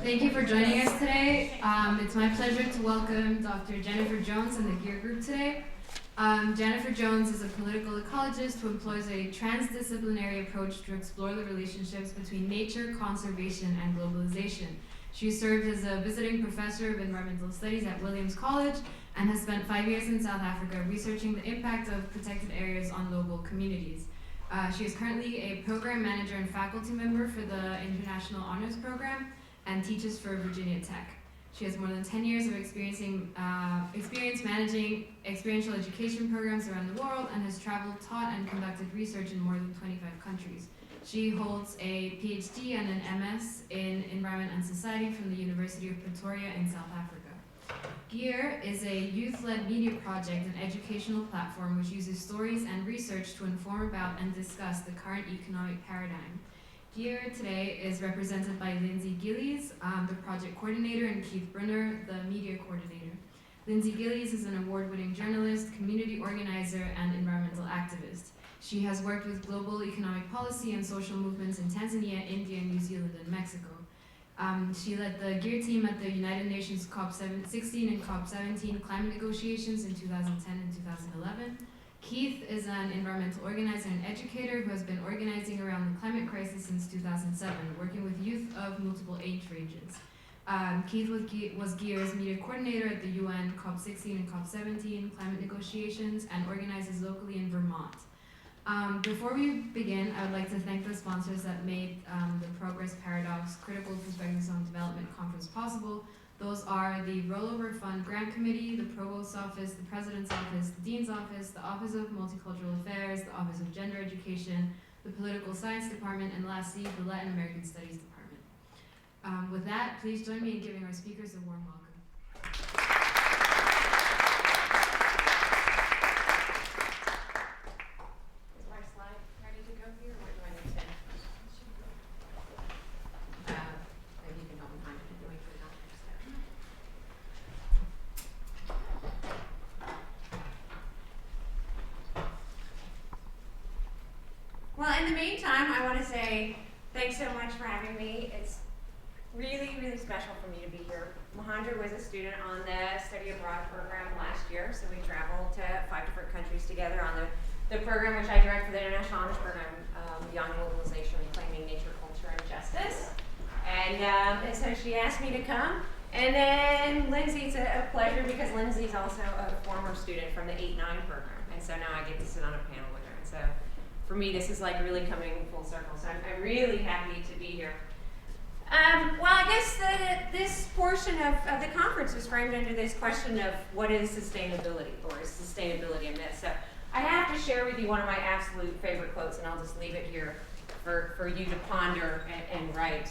Thank you for joining us today. It's my pleasure to welcome Dr. Jennifer Jones and the GEAR Group today. Jennifer Jones is a political ecologist who employs a transdisciplinary approach to explore the relationships between nature, conservation, and globalization. She served as a visiting professor of environmental studies at Williams College and has spent 5 years in South Africa researching the impact of protected areas on local communities. She is currently a program manager and faculty member for the International Honors Program and teaches for Virginia Tech. She has more than 10 years of experience managing experiential education programs around the world and has traveled, taught, and conducted research in more than 25 countries. She holds a PhD and an MS in Environment and Society from the University of Pretoria in South Africa. GEAR is a youth-led media project and educational platform which uses stories and research to inform about and discuss the current economic paradigm. GEAR today is represented by Lindsay Gillies, the project coordinator, and Keith Brunner, the media coordinator. Lindsay Gillies is an award-winning journalist, community organizer, and environmental activist. She has worked with global economic policy and social movements in Tanzania, India, New Zealand, and Mexico. She led the GEAR team at the United Nations COP16 and COP17 climate negotiations in 2010 and 2011. Keith is an environmental organizer and educator who has been organizing around the climate crisis since 2007, working with youth of multiple age ranges. Keith was GEAR's media coordinator at the UN COP16 and COP17 climate negotiations and organizes locally in Vermont. Before we begin, I would like to thank the sponsors that made the Progress Paradox Critical Perspectives on Development Conference possible. Those are the Rollover Fund Grant Committee, the Provost's Office, the President's Office, the Dean's Office, the Office of Multicultural Affairs, the Office of Gender Education, the Political Science Department, and lastly, the Latin American Studies Department. With that, please join me in giving our speakers a warm welcome. In the meantime, I want to say thanks so much for having me. It's really, really special for me to be here. Mohandra was a student on the study abroad program last year, so we traveled to 5 different countries together on the program which I direct for the International Honors Program, Beyond Globalization, Reclaiming Nature, Culture, and Justice. And so she asked me to come. And then Lindsay, it's a pleasure because Lindsay's also a former student from the 8-9 program. And so now I get to sit on a panel with her. And so for me, this is like really coming full circle, so I'm really happy to be here. Well, I guess this portion of the conference was framed under this question of what is sustainability, or is sustainability a myth? So I have to share with you one of my absolute favorite quotes, and I'll just leave it here for you to ponder and write.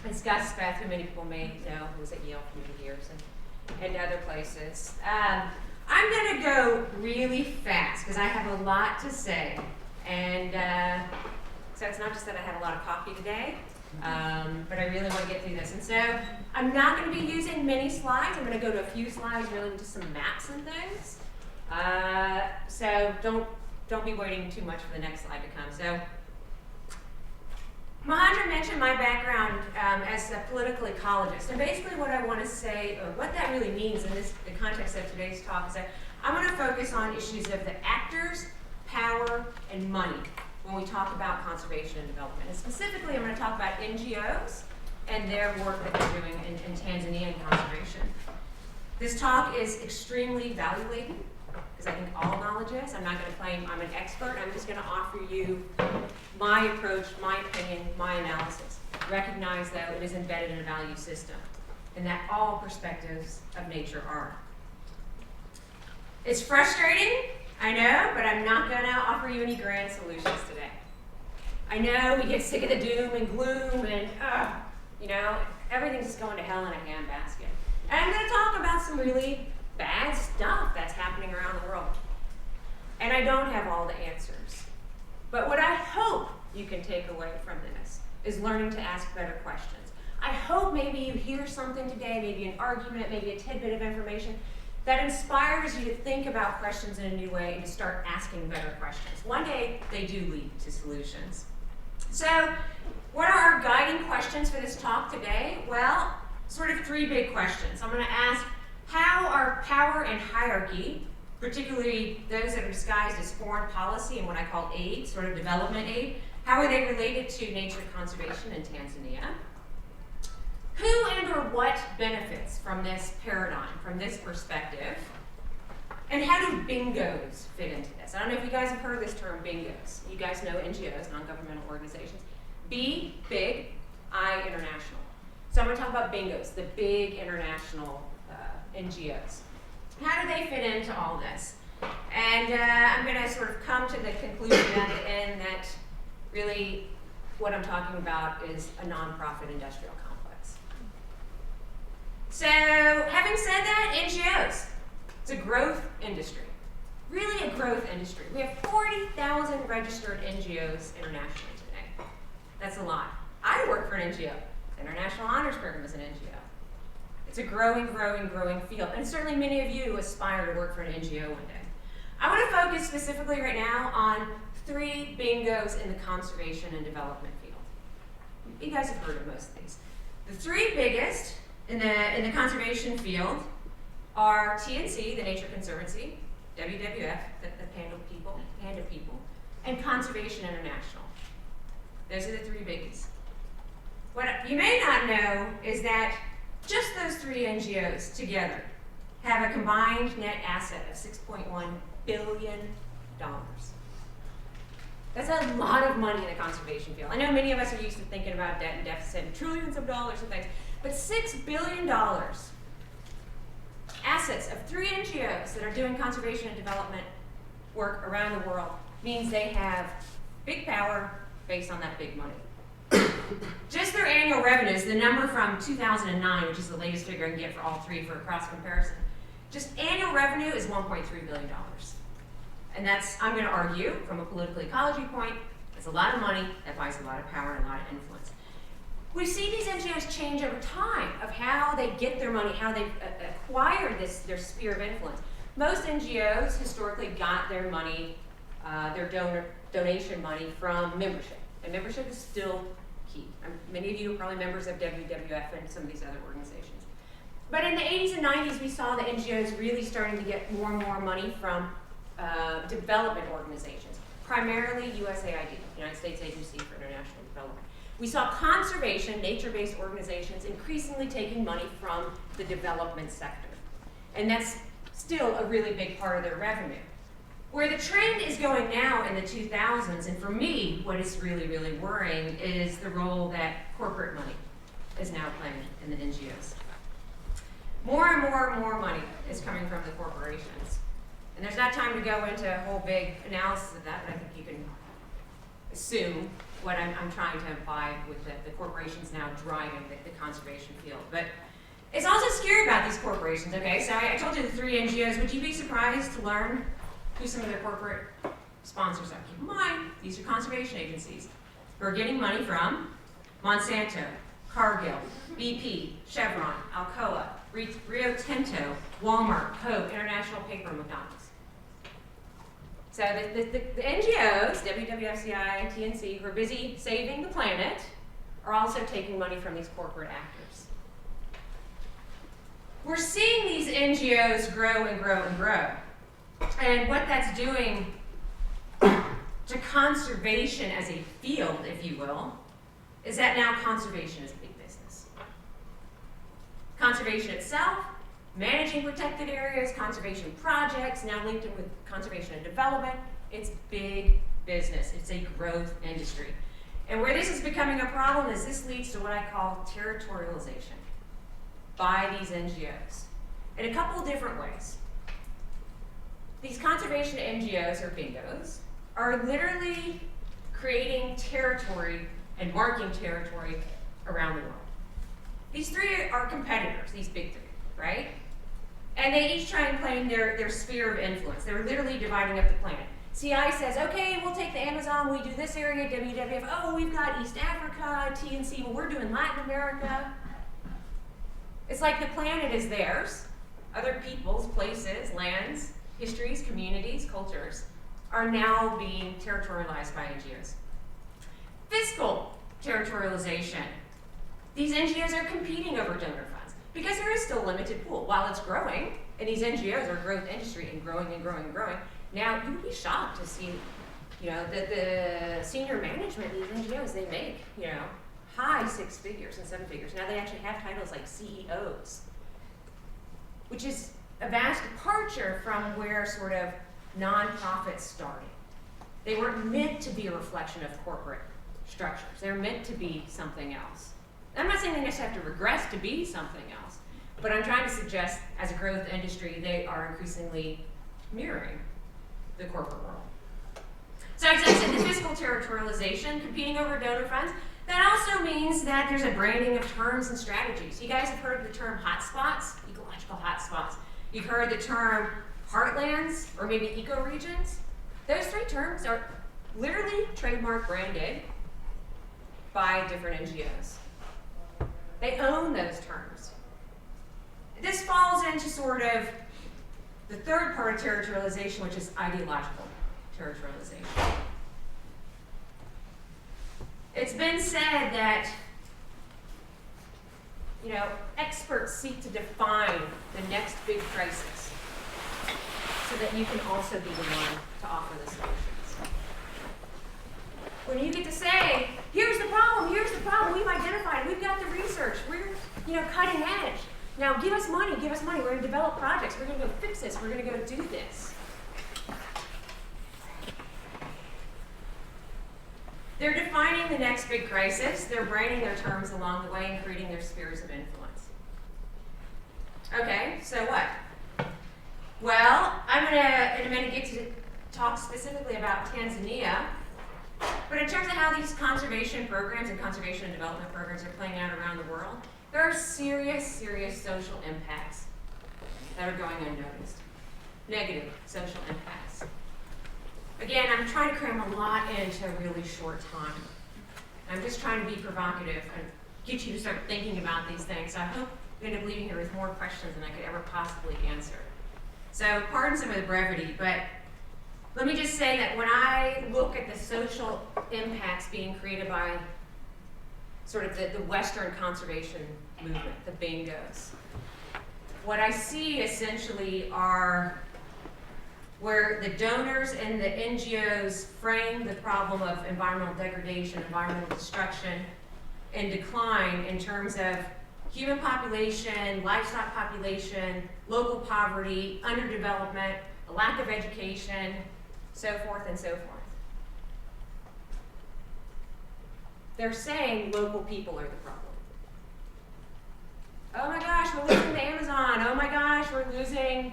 It's Gus Speth, who many people may know, who was at Yale for many years and other places. I'm going to go really fast because I have a lot to say. And so it's not just that I had a lot of coffee today, but I really want to get through this. And so I'm not going to be using many slides. I'm going to go to a few slides related to some maps and things. So don't be waiting too much for the next slide to come. So Mohandra mentioned my background as a political ecologist. And basically what I want to say, or what that really means in the context of today's talk, is that I want to focus on issues of the actors, power, and money when we talk about conservation and development. And specifically, I'm going to talk about NGOs and their work that they're doing in Tanzania and conservation. This talk is extremely value-laden, because I think all knowledge is. I'm not going to claim I'm an expert. I'm just going to offer you my approach, my opinion, my analysis. Recognize, though, it is embedded in a value system, and that all perspectives of nature are. It's frustrating, I know, but I'm not going to offer you any grand solutions today. I know we get sick of the doom and gloom and, everything's just going to hell in a handbasket. And I'm going to talk about some really bad stuff that's happening around the world. And I don't have all the answers. But what I hope you can take away from this is learning to ask better questions. I hope maybe you hear something today, maybe an argument, maybe a tidbit of information that inspires you to think about questions in a new way and to start asking better questions. One day, they do lead to solutions. So, what are our guiding questions for this talk today? Well, sort of three big questions. I'm going to ask how are power and hierarchy, particularly those that are disguised as foreign policy and what I call aid, sort of development aid, how are they related to nature conservation in Tanzania? Who and or what benefits from this paradigm, from this perspective? And how do bingos fit into this? I don't know if you guys have heard this term, bingos. You guys know NGOs, non-governmental organizations. B, big, I, international. So I'm going to talk about bingos, the big international NGOs. How do they fit into all this? And I'm going to sort of come to the conclusion at the end that really what I'm talking about is a nonprofit industrial complex. So having said that, NGOs, it's a growth industry, really a growth industry. We have 40,000 registered NGOs internationally today. That's a lot. I work for an NGO. International Honors Program is an NGO. It's a growing, growing, growing field. And certainly many of you aspire to work for an NGO one day. I want to focus specifically right now on three bingos in the conservation and development field. You guys have heard of most of these. The three biggest in the conservation field are TNC, the Nature Conservancy, WWF, the Panda People, and Conservation International. Those are the three biggies. What you may not know is that just those three NGOs together have a combined net asset of $6.1 billion. That's a lot of money in the conservation field. I know many of us are used to thinking about debt and deficit and trillions of dollars and things, but $6 billion assets of three NGOs that are doing conservation and development work around the world means they have big power based on that big money. Just their annual revenues, the number from 2009, which is the latest figure I can get for all three for a cross comparison, just annual revenue is $1.3 billion. And that's, I'm going to argue, from a political ecology point, it's a lot of money that buys a lot of power and a lot of influence. We see these NGOs change over time of how they get their money, how they acquire their sphere of influence. Most NGOs historically got their money, their donation money from membership. And membership is still key. Many of you are probably members of WWF and some of these other organizations. But in the 80s and 90s, we saw the NGOs really starting to get more and more money from development organizations, primarily USAID, United States Agency for International Development. We saw conservation, nature-based organizations increasingly taking money from the development sector. And that's still a really big part of their revenue. Where the trend is going now in the 2000s, and for me, what is really, really worrying is the role that corporate money is now playing in the NGOs. More and more and more money is coming from the corporations. And there's not time to go into a whole big analysis of that, but I think you can assume what I'm trying to imply with the corporations now driving the conservation field. But it's also scary about these corporations, okay? So I told you the three NGOs. Would you be surprised to learn who some of their corporate sponsors are? Keep in mind, these are conservation agencies who are getting money from Monsanto, Cargill, BP, Chevron, Alcoa, Rio Tinto, Walmart, Coke, International Paper, and McDonald's. So the NGOs, WWFCI and TNC, who are busy saving the planet, are also taking money from these corporate actors. We're seeing these NGOs grow and grow and grow. And what that's doing to conservation as a field, if you will, is that now conservation is a big business. Conservation itself, managing protected areas, conservation projects, now linked in with conservation and development, it's big business. It's a growth industry. And where this is becoming a problem is this leads to what I call territorialization by these NGOs in a couple of different ways. These conservation NGOs, or bingos, are literally creating territory and marking territory around the world. These three are competitors, these big three, right? And they each try and claim their sphere of influence. They're literally dividing up the planet. CI says, okay, we'll take the Amazon, we do this area, WWF, oh, we've got East Africa, TNC, well, we're doing Latin America. It's like the planet is theirs. Other peoples, places, lands, histories, communities, cultures are now being territorialized by NGOs. Fiscal territorialization. These NGOs are competing over donor funds because there is still a limited pool. While it's growing, and these NGOs are a growth industry and growing and growing and growing, now you would be shocked to see, that the senior management of these NGOs, they make, high 6 figures and 7 figures. Now they actually have titles like CEOs, which is a vast departure from where sort of nonprofits started. They weren't meant to be a reflection of corporate structures. They're meant to be something else. I'm not saying they necessarily have to regress to be something else, but I'm trying to suggest as a growth industry, they are increasingly mirroring the corporate world. So as I said, the fiscal territorialization, competing over donor funds, that also means that there's a branding of terms and strategies. You guys have heard of the term hotspots, ecological hotspots. You've heard the term heartlands or maybe ecoregions. Those 3 terms are literally trademark branded by different NGOs. They own those terms. This falls into sort of the third part of territorialization, which is ideological territorialization. It's been said that, experts seek to define the next big crisis so that you can also be the one to offer the solutions. When you get to say, here's the problem, we've identified it, we've got the research, we're, cutting edge. Now give us money, we're gonna develop projects, we're gonna go fix this, we're gonna go do this. They're defining the next big crisis, they're branding their terms along the way and creating their spheres of influence. Okay, so what? Well, I'm gonna, in a minute, get to talk specifically about Tanzania, but in terms of how these conservation programs and conservation and development programs are playing out around the world, there are serious social impacts that are going unnoticed. Negative social impacts. Again, I'm trying to cram a lot into a really short time. I'm just trying to be provocative and get you to start thinking about these things. I hope you end up leaving here with more questions than I could ever possibly answer. So pardon some of the brevity, but let me just say that when I look at the social impacts being created by sort of the Western conservation movement, the bingos, what I see essentially are where the donors and the NGOs frame the problem of environmental degradation, environmental destruction, and decline in terms of human population, livestock population, local poverty, underdevelopment, a lack of education, so forth and so forth. They're saying local people are the problem. Oh my gosh, we're losing the Amazon. Oh my gosh, we're losing,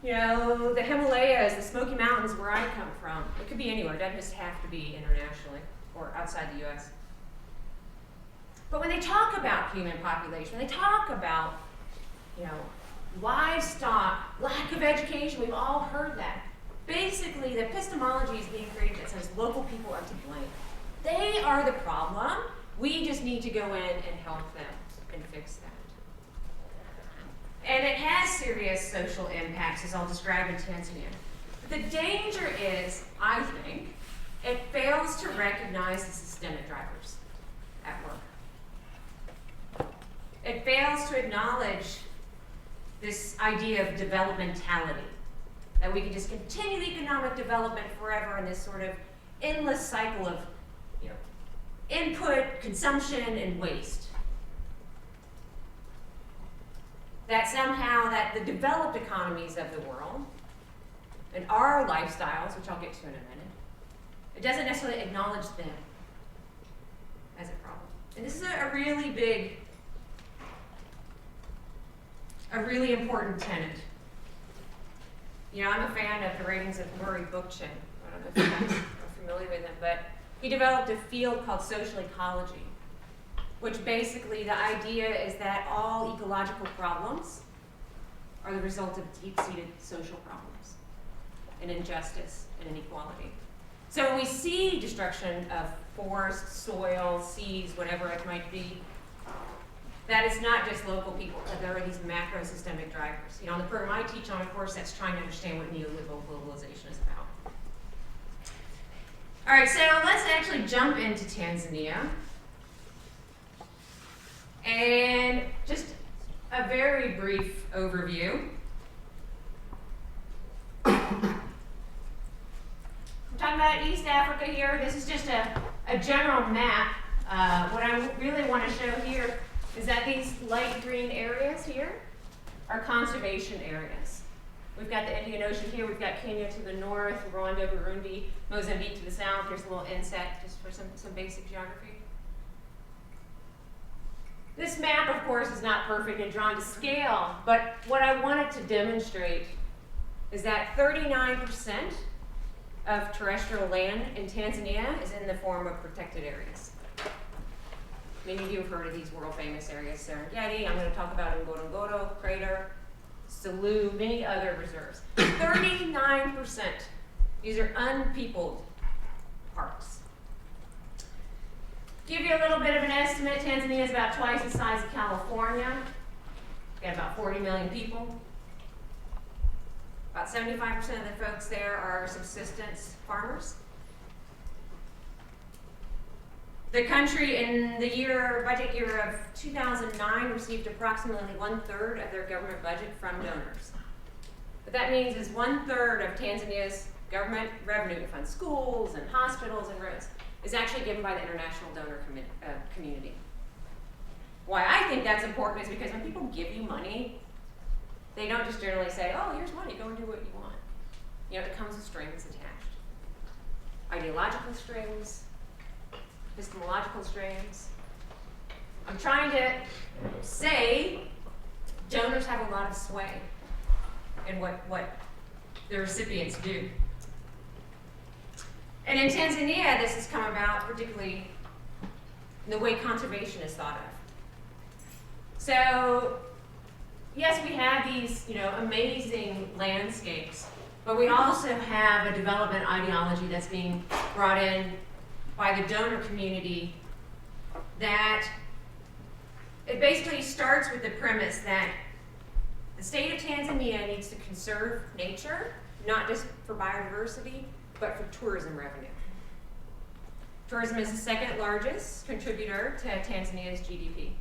the Himalayas, the Smoky Mountains where I come from. It could be anywhere. It doesn't just have to be internationally or outside the US. But when they talk about human population, when they talk about, livestock, lack of education, we've all heard that. Basically, the epistemology is being created that says local people are to blame. They are the problem. We just need to go in and help them and fix that. And it has serious social impacts, as I'll describe in Tanzania. But the danger is, I think, it fails to recognize the systemic drivers at work. It fails to acknowledge this idea of developmentality, that we can just continue economic development forever in this sort of endless cycle of input, consumption, and waste. That somehow that the developed economies of the world and our lifestyles, which I'll get to in a minute, it doesn't necessarily acknowledge them as a problem. And this is a really big, a really important tenet. I'm a fan of the writings of Murray Bookchin. I don't know if you guys are familiar with him, but he developed a field called social ecology, which basically the idea is that all ecological problems are the result of deep-seated social problems and injustice and inequality. So when we see destruction of forest, soil, seas, whatever it might be, that is not just local people, but there are these macro systemic drivers. On the program I teach on, of course, that's trying to understand what neoliberal globalization is about. All right, so let's actually jump into Tanzania. And just a very brief overview. I'm talking about East Africa here. This is just a general map. What I really want to show here is that these light green areas here are conservation areas. We've got the Indian Ocean here, we've got Kenya to the north, Rwanda, Burundi, Mozambique to the south. Here's a little inset just for some basic geography. This map, of course, is not perfect and drawn to scale, but what I wanted to demonstrate is that 39% of terrestrial land in Tanzania is in the form of protected areas. Many of you have heard of these world famous areas, Serengeti. I'm going to talk about Ngorongoro Crater, Selous, many other reserves. 39%. These are unpeopled parks. Give you a little bit of an estimate, Tanzania is about twice the size of California. We've got about 40 million people. About 75% of the folks there are subsistence farmers. The country in the budget year of 2009 received approximately 1/3 of their government budget from donors. What that means is 1/3 of Tanzania's government revenue to fund schools and hospitals and roads is actually given by the international donor community. Why I think that's important is because when people give you money, they don't just generally say, oh, here's money, go and do what you want. You know, it comes with strings attached. Ideological strings, epistemological strings. I'm trying to say donors have a lot of sway in what the recipients do. And in Tanzania, this has come about particularly in the way conservation is thought of. So, yes, we have these, amazing landscapes, but we also have a development ideology that's being brought in by the donor community that it basically starts with the premise that the state of Tanzania needs to conserve nature, not just for biodiversity, but for tourism revenue. Tourism is the second largest contributor to Tanzania's GDP.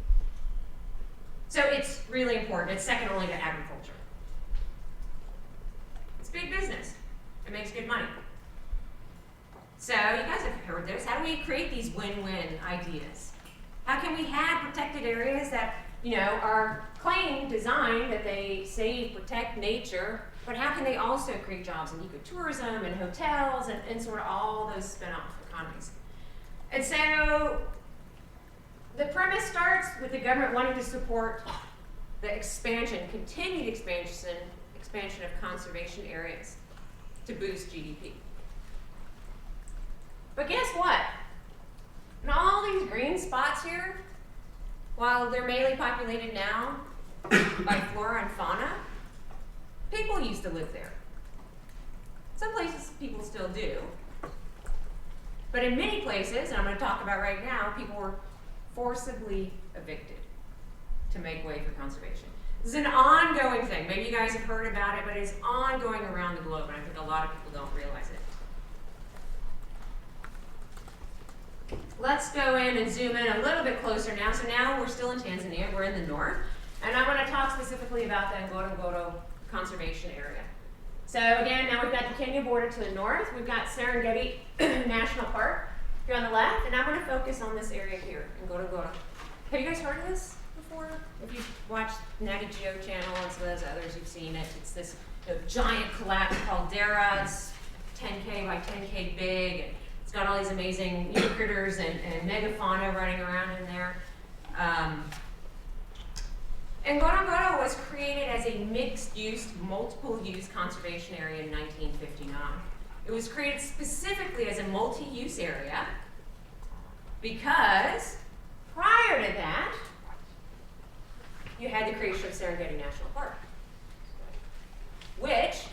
So it's really important. It's second only to agriculture. It's big business. It makes good money. So you guys have heard this. How do we create these win-win ideas? How can we have protected areas that, are claimed, designed, that they save, protect nature, but how can they also create jobs in ecotourism and hotels and sort of all those spin-off economies? And so the premise starts with the government wanting to support the continued expansion of conservation areas to boost GDP. But guess what? In all these green spots here, while they're mainly populated now by flora and fauna, people used to live there. Some places people still do. But in many places, and I'm going to talk about right now, people were forcibly evicted to make way for conservation. This is an ongoing thing. Maybe you guys have heard about it, but it's ongoing around the globe, and I think a lot of people don't realize it. Let's go in and zoom in a little bit closer now. So now we're still in Tanzania, we're in the north, and I want to talk specifically about the Ngorongoro Conservation Area. So again, now we've got the Kenya border to the north, we've got Serengeti National Park here on the left, and I'm going to focus on this area here, Ngorongoro. Have you guys heard of this before? If you've watched Nat Geo Channel and some of those others, you've seen it. It's this giant collapsed caldera. It's 10K by 10K big, and it's got all these amazing critters and megafauna running around in there. And Ngorongoro was created as a mixed-use, multiple-use conservation area in 1959. It was created specifically as a multi-use area because prior to that, you had the creation of Serengeti National Park, which,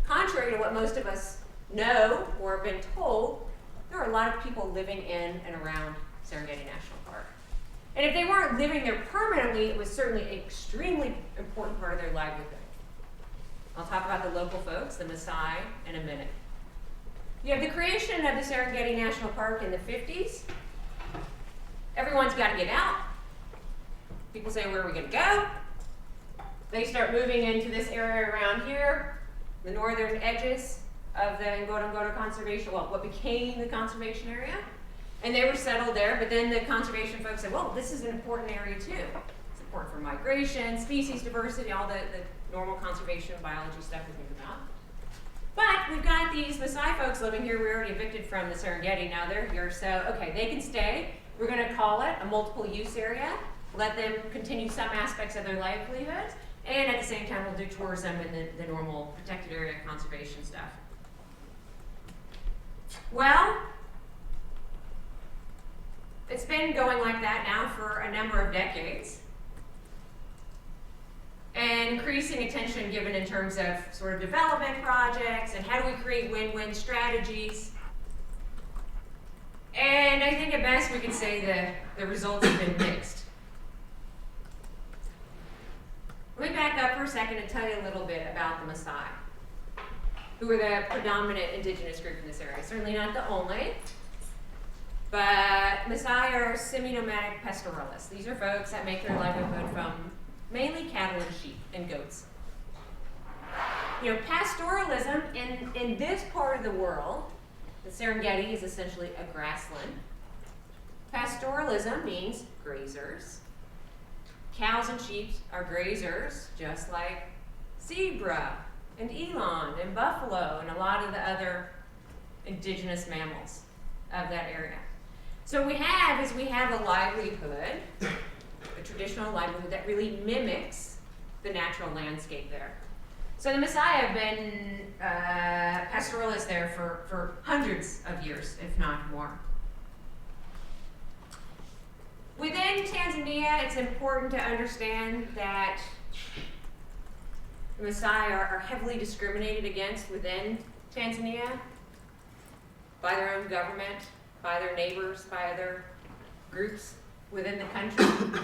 contrary to what most of us know or have been told, there are a lot of people living in and around Serengeti National Park. And if they weren't living there permanently, it was certainly an extremely important part of their livelihood. I'll talk about the local folks, the Maasai, in a minute. You have the creation of the Serengeti National Park in the 50s. Everyone's got to get out. People say, where are we going to go? They start moving into this area around here, the northern edges of the Ngorongoro Conservation, well, what became the conservation area. And they were settled there, but then the conservation folks said, well, this is an important area too. It's important for migration, species diversity, all the normal conservation biology stuff we think about. But we've got these Maasai folks living here. We're already evicted from the Serengeti, now they're here. So, okay, they can stay. We're going to call it a multiple use area, let them continue some aspects of their livelihoods, and at the same time we'll do tourism and the normal protected area conservation stuff. Well, it's been going like that now for a number of decades. And increasing attention given in terms of sort of development projects and how do we create win-win strategies. And I think at best we can say the results have been mixed. Let me back up for a second and tell you a little bit about the Maasai, who are the predominant indigenous group in this area. Certainly not the only, but Maasai are semi-nomadic pastoralists. These are folks that make their livelihood from mainly cattle and sheep and goats. You know, pastoralism in this part of the world, the Serengeti is essentially a grassland. Pastoralism means grazers. Cows and sheep are grazers, just like zebra and eland and buffalo and a lot of the other indigenous mammals of that area. So what we have is we have a livelihood, a traditional livelihood that really mimics the natural landscape there. So the Maasai have been pastoralists there for hundreds of years, if not more. Within Tanzania, it's important to understand that the Maasai are heavily discriminated against within Tanzania by their own government, by their neighbors, by other groups within the country.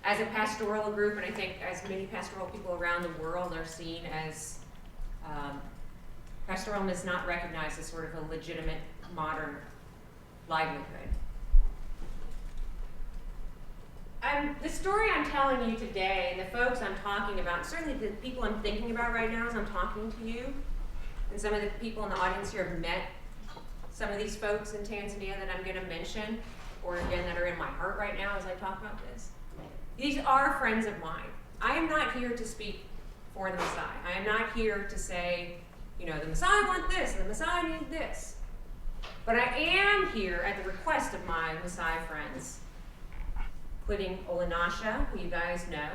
As a pastoral group, and I think as many pastoral people around the world are seen as, pastoralism is not recognized as sort of a legitimate modern livelihood. The story I'm telling you today, and the folks I'm talking about, certainly the people I'm thinking about right now as I'm talking to you, and some of the people in the audience here have met some of these folks in Tanzania that I'm going to mention, or again that are in my heart right now as I talk about this. These are friends of mine. I am not here to speak for the Maasai. I am not here to say, you know, the Maasai want this and the Maasai need this. But I am here at the request of my Maasai friends, including Olenasha, who you guys know,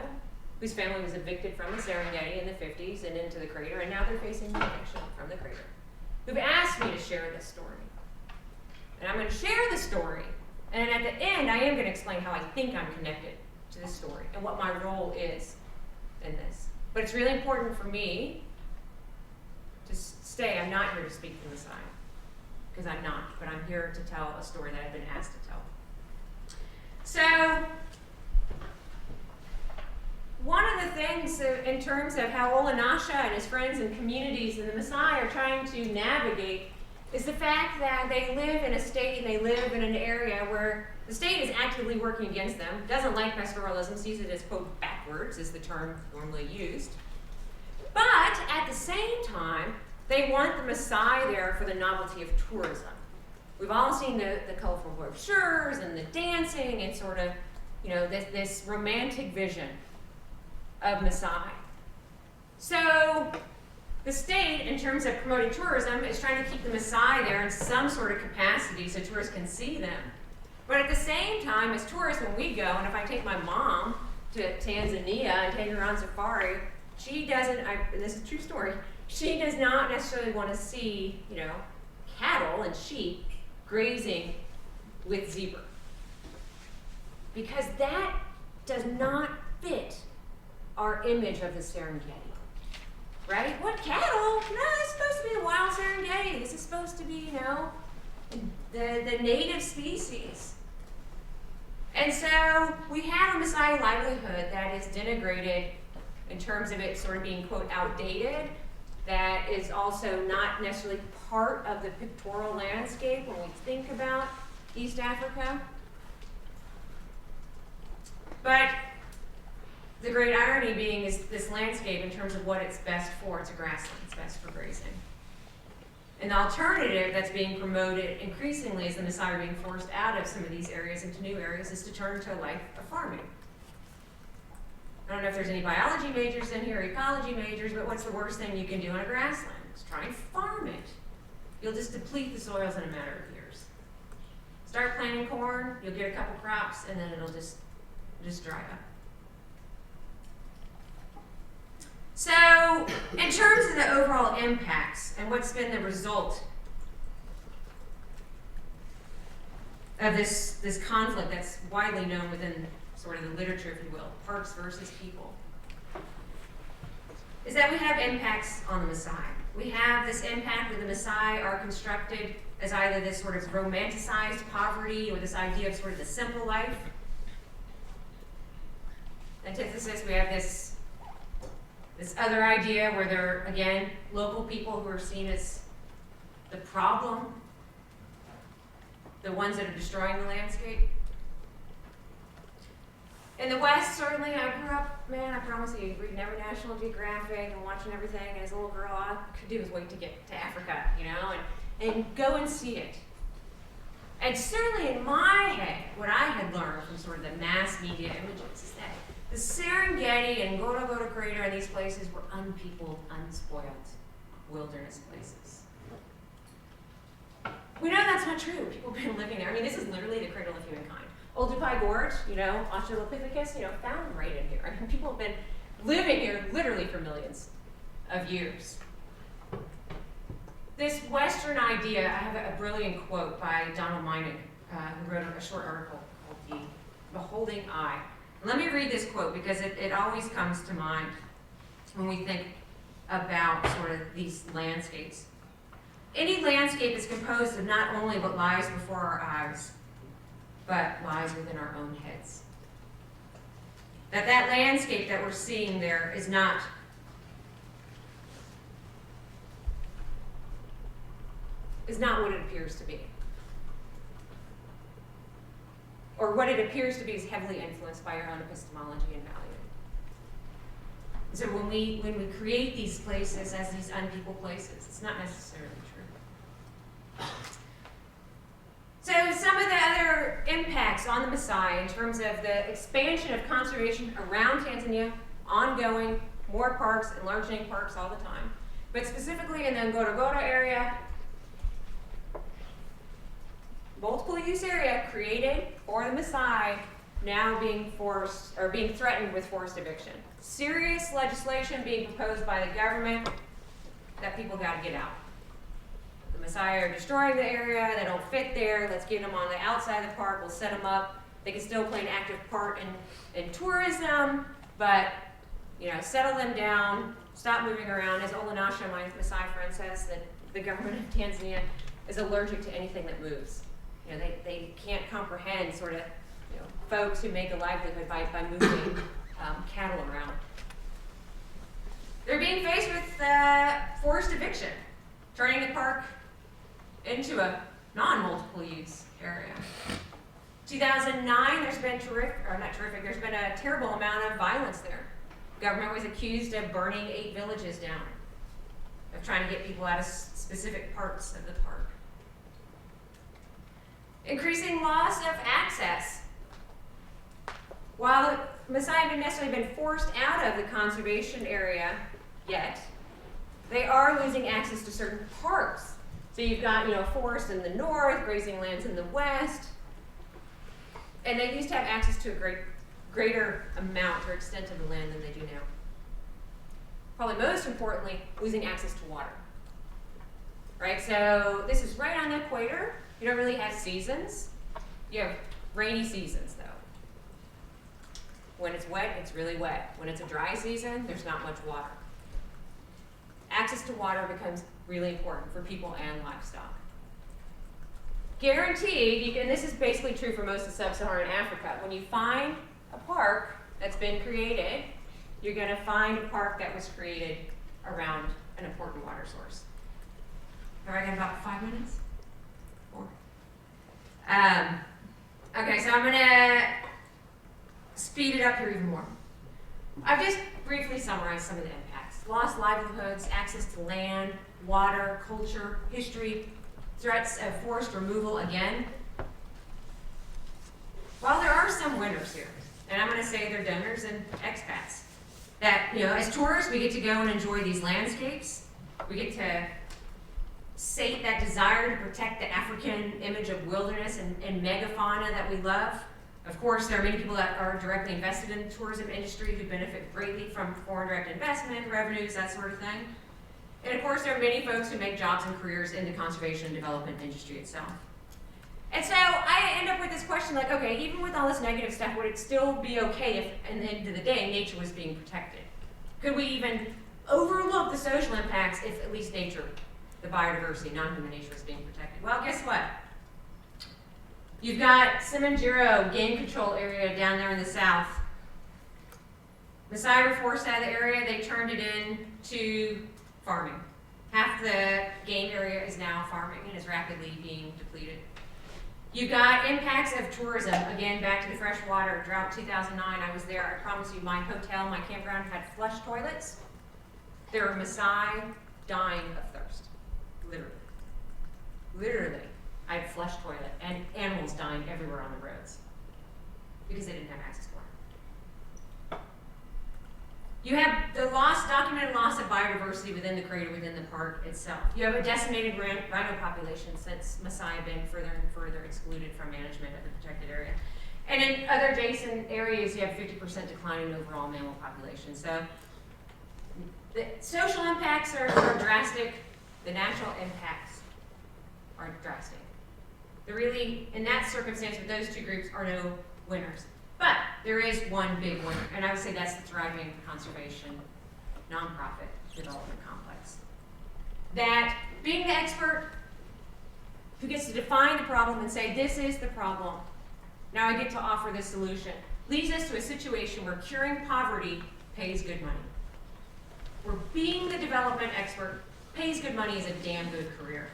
whose family was evicted from the Serengeti in the 50s and into the crater, and now they're facing eviction from the crater, who've asked me to share this story. And I'm going to share the story, and at the end, I am going to explain how I think I'm connected to this story and what my role is in this. But it's really important for me to stay. I'm not here to speak for the Maasai, because I'm not, but I'm here to tell a story that I've been asked to tell. So, one of the things in terms of how Olenasha and his friends and communities and the Maasai are trying to navigate is the fact that they live in a state and they live in an area where the state is actively working against them, doesn't like pastoralism, sees it as, quote, backwards is the term normally used. But at the same time, they want the Maasai there for the novelty of tourism. We've all seen the colorful brochures and the dancing and sort of, you know, this romantic vision of Maasai. So the state, in terms of promoting tourism, is trying to keep the Maasai there in some sort of capacity so tourists can see them. But at the same time, as tourists, when we go, and if I take my mom to Tanzania and take her on safari, she doesn't, and this is a true story, she does not necessarily want to see, you know, cattle and sheep grazing with zebra. Because that does not fit our image of the Serengeti. Right? What cattle? No, it's supposed to be the wild Serengeti. This is supposed to be, you know, the native species. And so we have a Maasai livelihood that is denigrated in terms of it sort of being, quote, outdated that is also not necessarily part of the pictorial landscape when we think about East Africa. But the great irony being is this landscape, in terms of what it's best for, it's a grassland, it's best for grazing. And the alternative that's being promoted increasingly as the Maasai are being forced out of some of these areas into new areas is to turn to a life of farming. I don't know if there's any biology majors in here, ecology majors, but what's the worst thing you can do in a grassland? Just try and farm it. You'll just deplete the soils in a matter of years. Start planting corn, you'll get a couple crops, and then it'll just dry up. So, in terms of the overall impacts and what's been the result of this conflict that's widely known within sort of the literature, if you will, parks versus people, is that we have impacts on the Maasai. We have this impact where the Maasai are constructed as either this sort of romanticized poverty or this idea of sort of the simple life. Antithesis, we have this other idea where they're, again, local people who are seen as the problem, the ones that are destroying the landscape. In the West, certainly, I grew up, man, I promise you, reading every National Geographic and watching everything, and as a little girl, all I could do was wait to get to Africa, you know, and go and see it. And certainly in my head, what I had learned from sort of the mass media images is that the Serengeti and Ngorongoro Crater and these places were unpeopled, unspoiled wilderness places. We know that's not true. People have been living there. I mean, this is literally the cradle of humankind. Oldupai Gorge, you know, Australopithecus, you know, found right in here. I mean, people have been living here literally for millions of years. This Western idea, I have a brilliant quote by Donald Meining, who wrote a short article called The Beholding Eye. Let me read this quote because it always comes to mind when we think about sort of these landscapes. Any landscape is composed of not only what lies before our eyes, but lies within our own heads. That landscape that we're seeing there is not what it appears to be. Or what it appears to be is heavily influenced by our own epistemology and value. So when we create these places as these unpeopled places, it's not necessarily true. So some of the other impacts on the Maasai in terms of the expansion of conservation around Tanzania, ongoing, more parks, enlarging parks all the time, but specifically in the Ngorongoro area, multiple use area created for the Maasai, now being forced or being threatened with forced eviction. Serious legislation being proposed by the government that people got to get out. The Maasai are destroying the area, they don't fit there, let's get them on the outside of the park, we'll set them up. They can still play an active part in tourism, but you know, settle them down, stop moving around. As Olenasha, my Maasai friend, says, that the government of Tanzania is allergic to anything that moves. You know, they can't comprehend sort of, you know, folks who make a livelihood by moving cattle around. They're being faced with forced eviction, turning the park into a non-multiple use area. 2009, there's been there's been a terrible amount of violence there. The government was accused of burning 8 villages down, of trying to get people out of specific parts of the park. Increasing loss of access. While the Maasai haven't necessarily been forced out of the conservation area yet, they are losing access to certain parks. So you've got, you know, forest in the north, grazing lands in the west, and they used to have access to a greater amount or extent of the land than they do now. Probably most importantly, losing access to water. Right, so this is right on the equator. You don't really have seasons. You have rainy seasons, though. When it's wet, it's really wet. When it's a dry season, there's not much water. Access to water becomes really important for people and livestock. Guaranteed, and this is basically true for most of sub-Saharan Africa, when you find a park that's been created, you're going to find a park that was created around an important water source. Have I got about 5 minutes? 4. Okay, so I'm gonna speed it up here even more. I've just briefly summarized some of the impacts. Lost livelihoods, access to land, water, culture, history, threats of forced removal again. While there are some winners here, and I'm gonna say they're donors and expats, that, as tourists, we get to go and enjoy these landscapes. We get to sate that desire to protect the African image of wilderness and megafauna that we love. Of course, there are many people that are directly invested in the tourism industry who benefit greatly from foreign direct investment, revenues, that sort of thing. And of course, there are many folks who make jobs and careers in the conservation and development industry itself. And so I end up with this question like, okay, even with all this negative stuff, would it still be okay if, at the end of the day, nature was being protected? Could we even overlook the social impacts if at least nature, the biodiversity, non-human nature is being protected? Well, guess what? You've got Simanjiro game control area down there in the south. Masai were forced out of the area, they turned it into farming. Half the game area is now farming and is rapidly being depleted. You've got impacts of tourism. Again, back to the freshwater drought 2009. I was there. I promise you, my hotel, my campground had flush toilets. There were Maasai dying of thirst. Literally. Literally. I had a flush toilet and animals dying everywhere on the roads because they didn't have access to water. You have the documented loss of biodiversity within the crater, within the park itself. You have a decimated rhino population since Maasai have been further and further excluded from management of the protected area. And in other adjacent areas, you have 50% decline in overall mammal population. So the social impacts are drastic. The natural impacts are drastic. There really, in that circumstance, with those two groups, are no winners. But there is one big winner, and I would say that's the thriving conservation nonprofit development complex. That being the expert who gets to define the problem and say, this is the problem, now I get to offer this solution, leads us to a situation where curing poverty pays good money. Where being the development expert pays good money is a damn good career.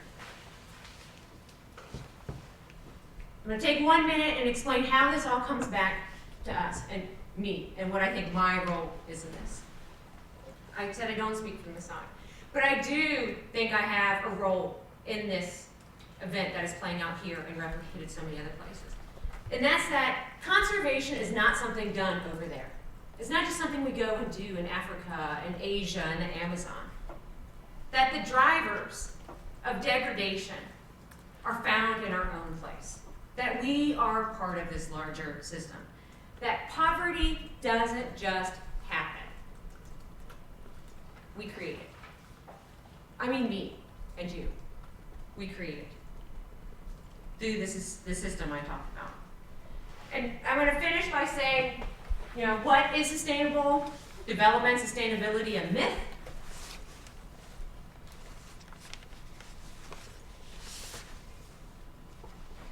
I'm going to take 1 minute and explain how this all comes back to us and me and what I think my role is in this. I said I don't speak from the side, but I do think I have a role in this event that is playing out here and replicated so many other places. And that's that conservation is not something done over there. It's not just something we go and do in Africa and Asia and the Amazon. That the drivers of degradation are found in our own place. That we are part of this larger system. That poverty doesn't just happen. We create it. I mean me and you. We create it. Through the system I talked about. And I'm going to finish by saying, what is sustainable development, sustainability, a myth?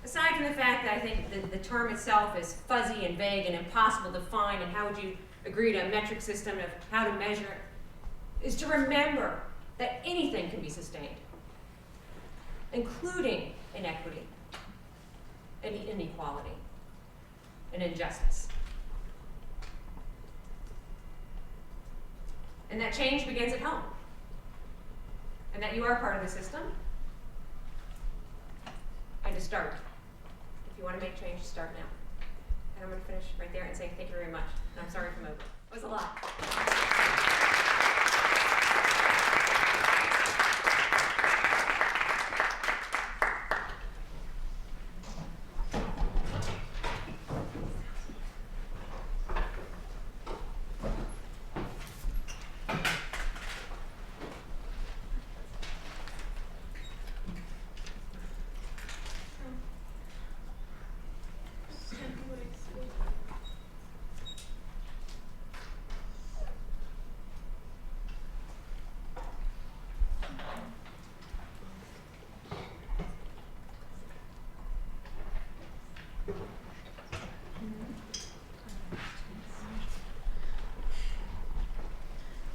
Aside from the fact that I think the term itself is fuzzy and vague and impossible to define, and how would you agree to a metric system of how to measure it, is to remember that anything can be sustained, including inequity, and inequality, and injustice. And that change begins at home, and that you are part of the system, and to start. If you want to make change, start now. And I'm going to finish right there and say thank you very much. And I'm sorry if I'm over. It was a lot.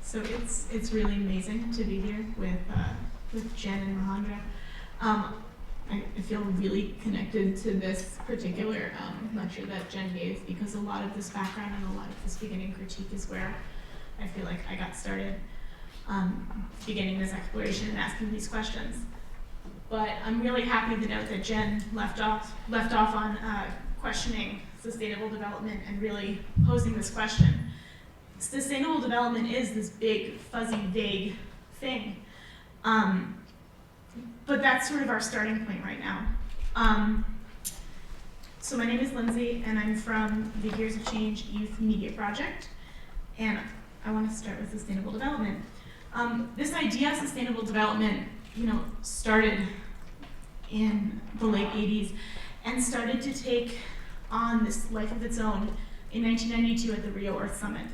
So it's really amazing to be here with Jen and Mahendra. I feel really connected to this particular lecture that Jen gave, because a lot of this background and a lot of this beginning critique is where I feel like I got started beginning this exploration and asking these questions. But I'm really happy to note that Jen left off on questioning sustainable development and really posing this question. Sustainable development is this big, fuzzy, vague thing. But that's sort of our starting point right now. So my name is Lindsay, and I'm from the Gears of Change Youth Media Project, and I want to start with sustainable development. This idea of sustainable development, started in the late 80s and started to take on this life of its own in 1992 at the Rio Earth Summit.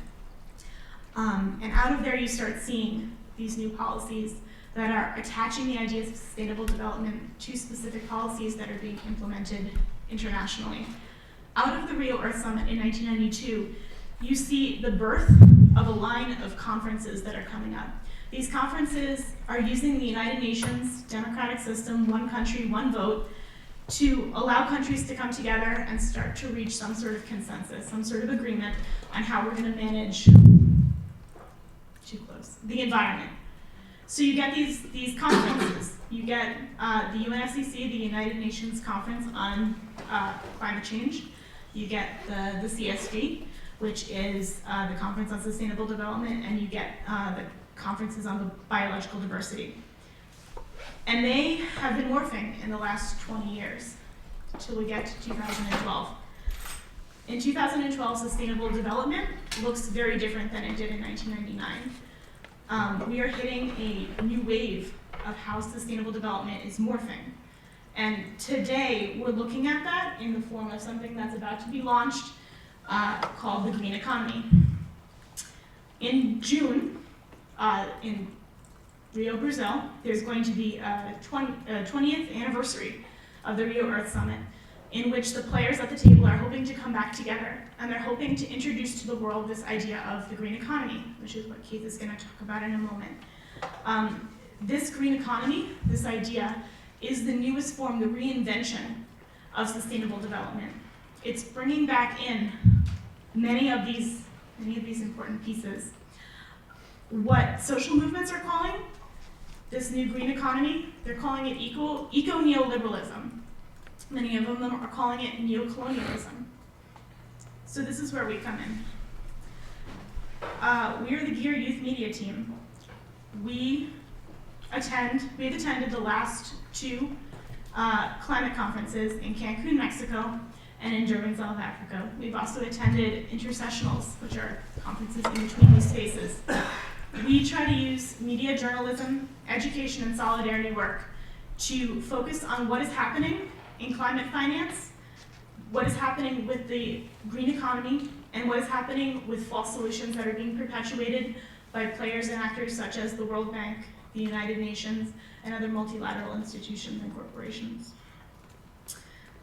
And out of there you start seeing these new policies that are attaching the ideas of sustainable development to specific policies that are being implemented internationally. Out of the Rio Earth Summit in 1992, you see the birth of a line of conferences that are coming up. These conferences are using the United Nations democratic system, one country, one vote, to allow countries to come together and start to reach some sort of consensus, some sort of agreement on how we're going to manage the environment. So you get these conferences. You get the UNFCCC, the United Nations Conference on Climate Change. You get the CSV, which is the Conference on Sustainable Development, and you get the conferences on the biological diversity. And they have been morphing in the last 20 years until we get to 2012. In 2012, sustainable development looks very different than it did in 1999. We are hitting a new wave of how sustainable development is morphing. And today, we're looking at that in the form of something that's about to be launched called the green economy. In June, in Rio, Brazil, there's going to be a 20th anniversary of the Rio Earth Summit, in which the players at the table are hoping to come back together, and they're hoping to introduce to the world this idea of the green economy, which is what Keith is going to talk about in a moment. This green economy, this idea, is the newest form, the reinvention of sustainable development. It's bringing back in many of these important pieces. What social movements are calling this new green economy, they're calling it eco-neoliberalism. Many of them are calling it neo-colonialism. So this is where we come in. We are the GEAR Youth Media Team. We've attended the last two climate conferences in Cancun, Mexico, and in Durban, South Africa. We've also attended intersessionals, which are conferences in between these spaces. We try to use media journalism, education, and solidarity work to focus on what is happening in climate finance, what is happening with the green economy, and what is happening with false solutions that are being perpetuated by players and actors such as the World Bank, the United Nations, and other multilateral institutions and corporations.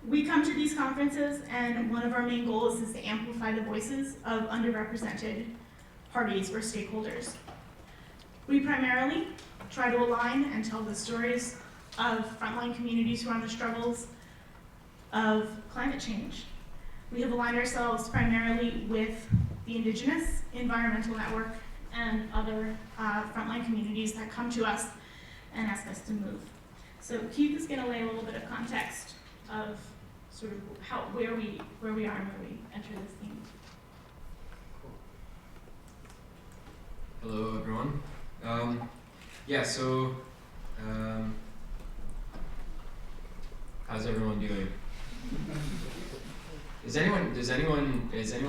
We come to these conferences, and one of our main goals is to amplify the voices of underrepresented parties or stakeholders. We primarily try to align and tell the stories of frontline communities who are on the struggles of climate change. We have aligned ourselves primarily with the Indigenous Environmental Network and other frontline communities that come to us and ask us to move. So Keith is going to lay a little bit of context of sort of where we are and where we enter this theme. Hello, everyone. How's everyone doing? Is anyone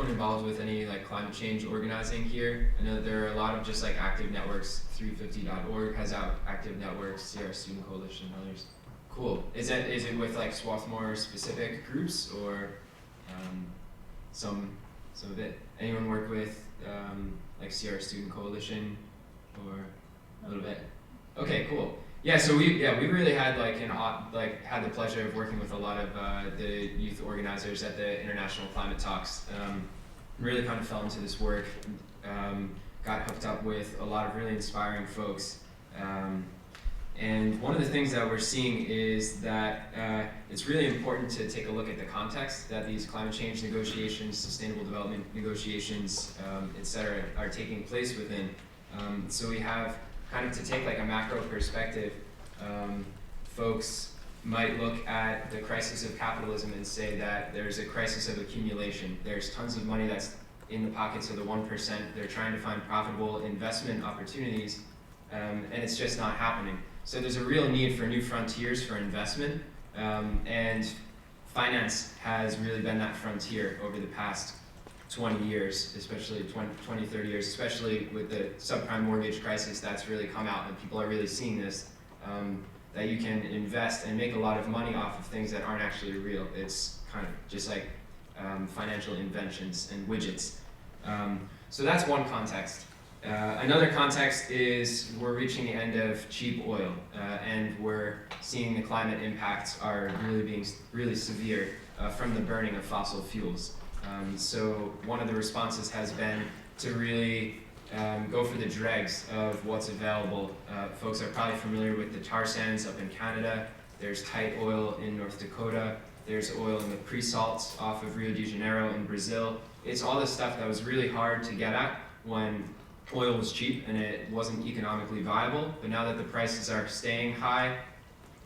involved with any climate change organizing here? I know that there are a lot of just active networks. 350.org has active networks, Sierra Student Coalition, and others. Cool. Is it with Swarthmore specific groups or some of it? Anyone work with Sierra Student Coalition or a little bit? Okay, cool. Yeah, so we really had had the pleasure of working with a lot of the youth organizers at the International Climate Talks. Really kind of fell into this work got hooked up with a lot of really inspiring folks. And one of the things that we're seeing is that it's really important to take a look at the context that these climate change negotiations, sustainable development negotiations, et cetera, are taking place within. So we have kind of to take like a macro perspective. Folks might look at the crisis of capitalism and say that there's a crisis of accumulation. There's tons of money that's in the pockets of the 1%. They're trying to find profitable investment opportunities, and it's just not happening. So there's a real need for new frontiers for investment, and finance has really been that frontier over the past 20 years, especially 20, 30 years, especially with the subprime mortgage crisis that's really come out, and people are really seeing this, that you can invest and make a lot of money off of things that aren't actually real. It's kind of just like financial inventions and widgets. So that's one context. Another context is we're reaching the end of cheap oil, and we're seeing the climate impacts are really being really severe from the burning of fossil fuels. So one of the responses has been to really go for the dregs of what's available. Folks are probably familiar with the tar sands up in Canada. There's tight oil in North Dakota. There's oil in the pre-salts off of Rio de Janeiro in Brazil. It's all this stuff that was really hard to get at when oil was cheap and it wasn't economically viable, but now that the prices are staying high,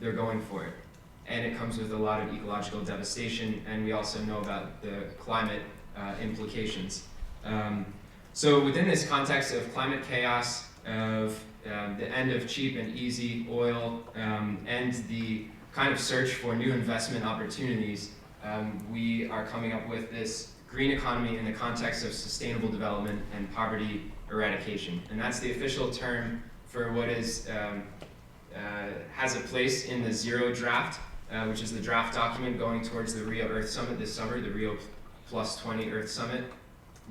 they're going for it. And it comes with a lot of ecological devastation, and we also know about the climate implications. So within this context of climate chaos, of the end of cheap and easy oil, and the kind of search for new investment opportunities, we are coming up with this green economy in the context of sustainable development and poverty eradication. And that's the official term for what is has a place in the Zero draft, which is the draft document going towards the Rio Earth Summit this summer, the Rio +20 Earth Summit.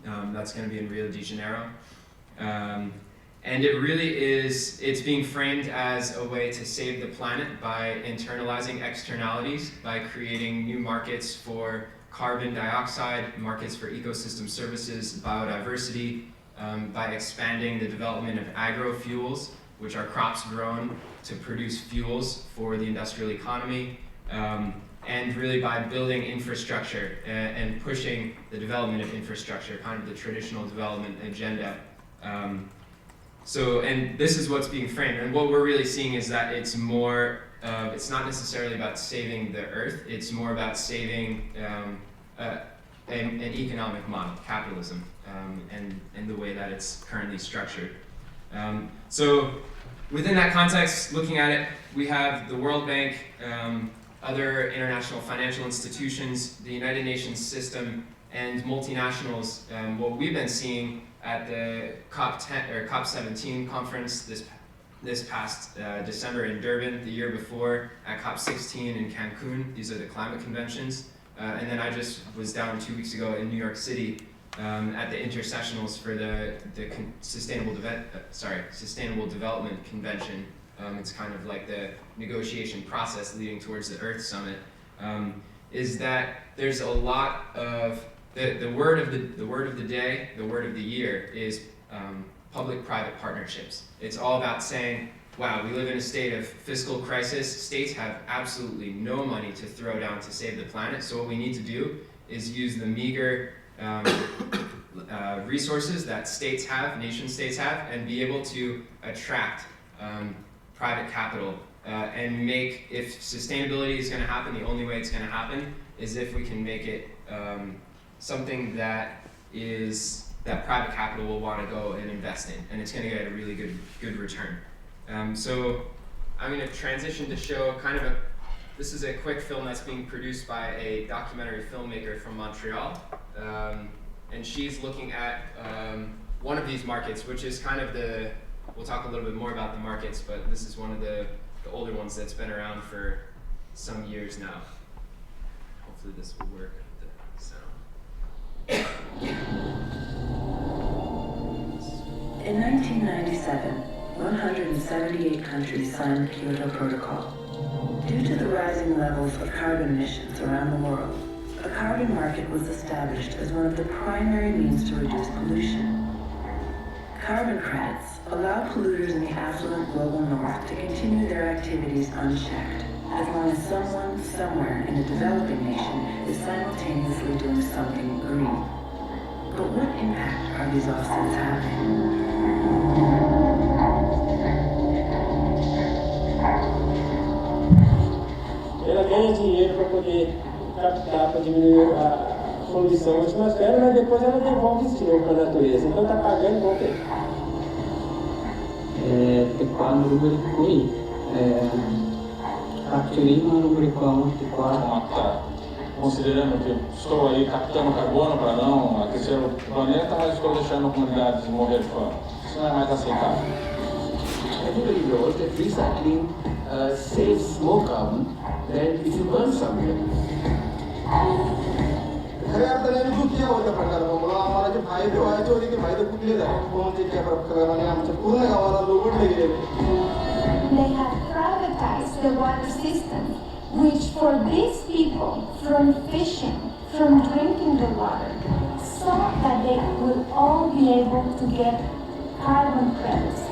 That's going to be in Rio de Janeiro. And it really is, it's being framed as a way to save the planet by internalizing externalities, by creating new markets for carbon dioxide, markets for ecosystem services, biodiversity, by expanding the development of agrofuels, which are crops grown to produce fuels for the industrial economy, and really by building infrastructure and pushing the development of infrastructure, kind of the traditional development agenda. And this is what's being framed, and what we're really seeing is that it's more, it's not necessarily about saving the earth, it's more about saving an economic model, capitalism, and the way that it's currently structured. So within that context, looking at it, we have the World Bank, other international financial institutions, the United Nations system, and multinationals. What we've been seeing at the COP10 or COP17 conference this past December in Durban, the year before at COP16 in Cancun. These are the climate conventions. And then I just was down 2 weeks ago in New York City at the intersessionals for the Sustainable Development Convention. It's kind of like the negotiation process leading towards the Earth Summit. Is that there's a lot of the word of the day, the word of the year is public-private partnerships. It's all about saying, wow, we live in a state of fiscal crisis. States have absolutely no money to throw down to save the planet. So what we need to do is use the meager resources that states have, nation states have, and be able to attract private capital and make, if sustainability is going to happen, the only way it's going to happen is if we can make it something that private capital will want to go and invest in, and it's going to get a really good return. So I'm going to transition to show kind of this is a quick film that's being produced by a documentary filmmaker from Montreal, and she's looking at one of these markets, which is kind of we'll talk a little bit more about the markets, but this is one of the older ones that's been around for some years now. Hopefully this will work with the sound. In 1997, 178 countries signed the Kyoto Protocol. Due to the rising levels of carbon emissions around the world, a carbon market was established as one of the primary means to reduce pollution. Carbon credits allow polluters in the affluent global north to continue their activities unchecked, as long as someone, somewhere in a developing nation is simultaneously doing something green. But what impact are these offsets having? Ela ganha dinheiro para poder captar, para diminuir a poluição atmosférica, mas depois ela devolve isso de novo para a natureza. Então está pagando igual tempo. Qua numeri qui capturismo numeri qua. Considerando que estou aí captando carbono para não aquecer o planeta, mas estou deixando comunidades morrer de fome. Isso não é mais aceitável. Everybody knows that recycling saves more carbon than if you burn something. खरे अर्थाने दुःखी होत्या प्रकारामुळे आम्हाला जे फायदे व्हायचे होते ते फायदे कुठले झाले कोणत्या प्रकाराने आमच्या पूर्ण गावाला लोटले गेले. They have privatized the water system, which for these people, from fishing, from drinking the water, so that they will all be able to get carbon credits.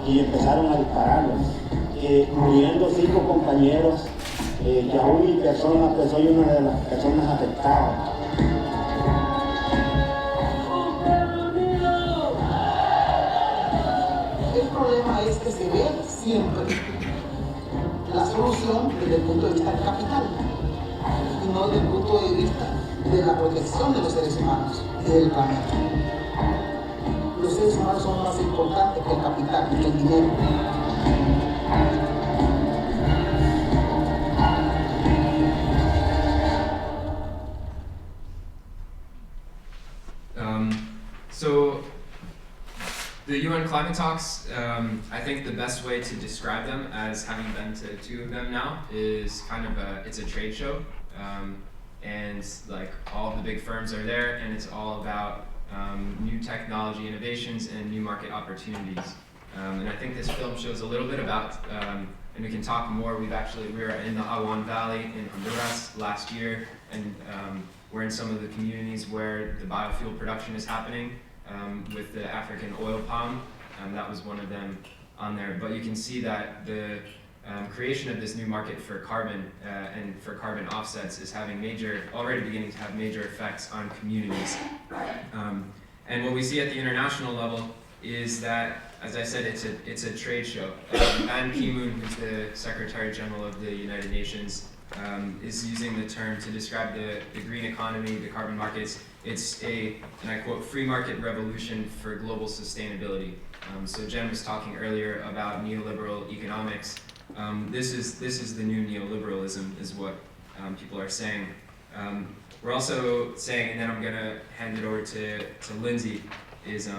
Y empezaron a dispararlos, muriendo 5 compañeros, y aún mi persona, pues soy una de las personas afectadas. El problema es que se ve siempre la solución desde el punto de vista del capital y no desde el punto de vista de la protección de los seres humanos y del planeta. Los seres humanos son más importantes que el capital y que el dinero. So the UN climate talks, I think the best way to describe them, as having been to 2 of them now, is kind of it's a trade show, and like all the big firms are there, and it's all about new technology innovations and new market opportunities. And I think this film shows a little bit about, and we can talk more. We were in the Awan Valley in Honduras last year, and we're in some of the communities where the biofuel production is happening with the African oil palm. That was one of them on there. But you can see that the creation of this new market for carbon and for carbon offsets is already beginning to have major effects on communities. And what we see at the international level is that, as I said, it's a trade show. Ban Ki-moon, who's the Secretary General of the United Nations, is using the term to describe the green economy, the carbon markets. It's a, and I quote, free market revolution for global sustainability. So Jen was talking earlier about neoliberal economics. This is the new neoliberalism, is what people are saying. We're also saying, and then I'm gonna hand it over to Lindsay, is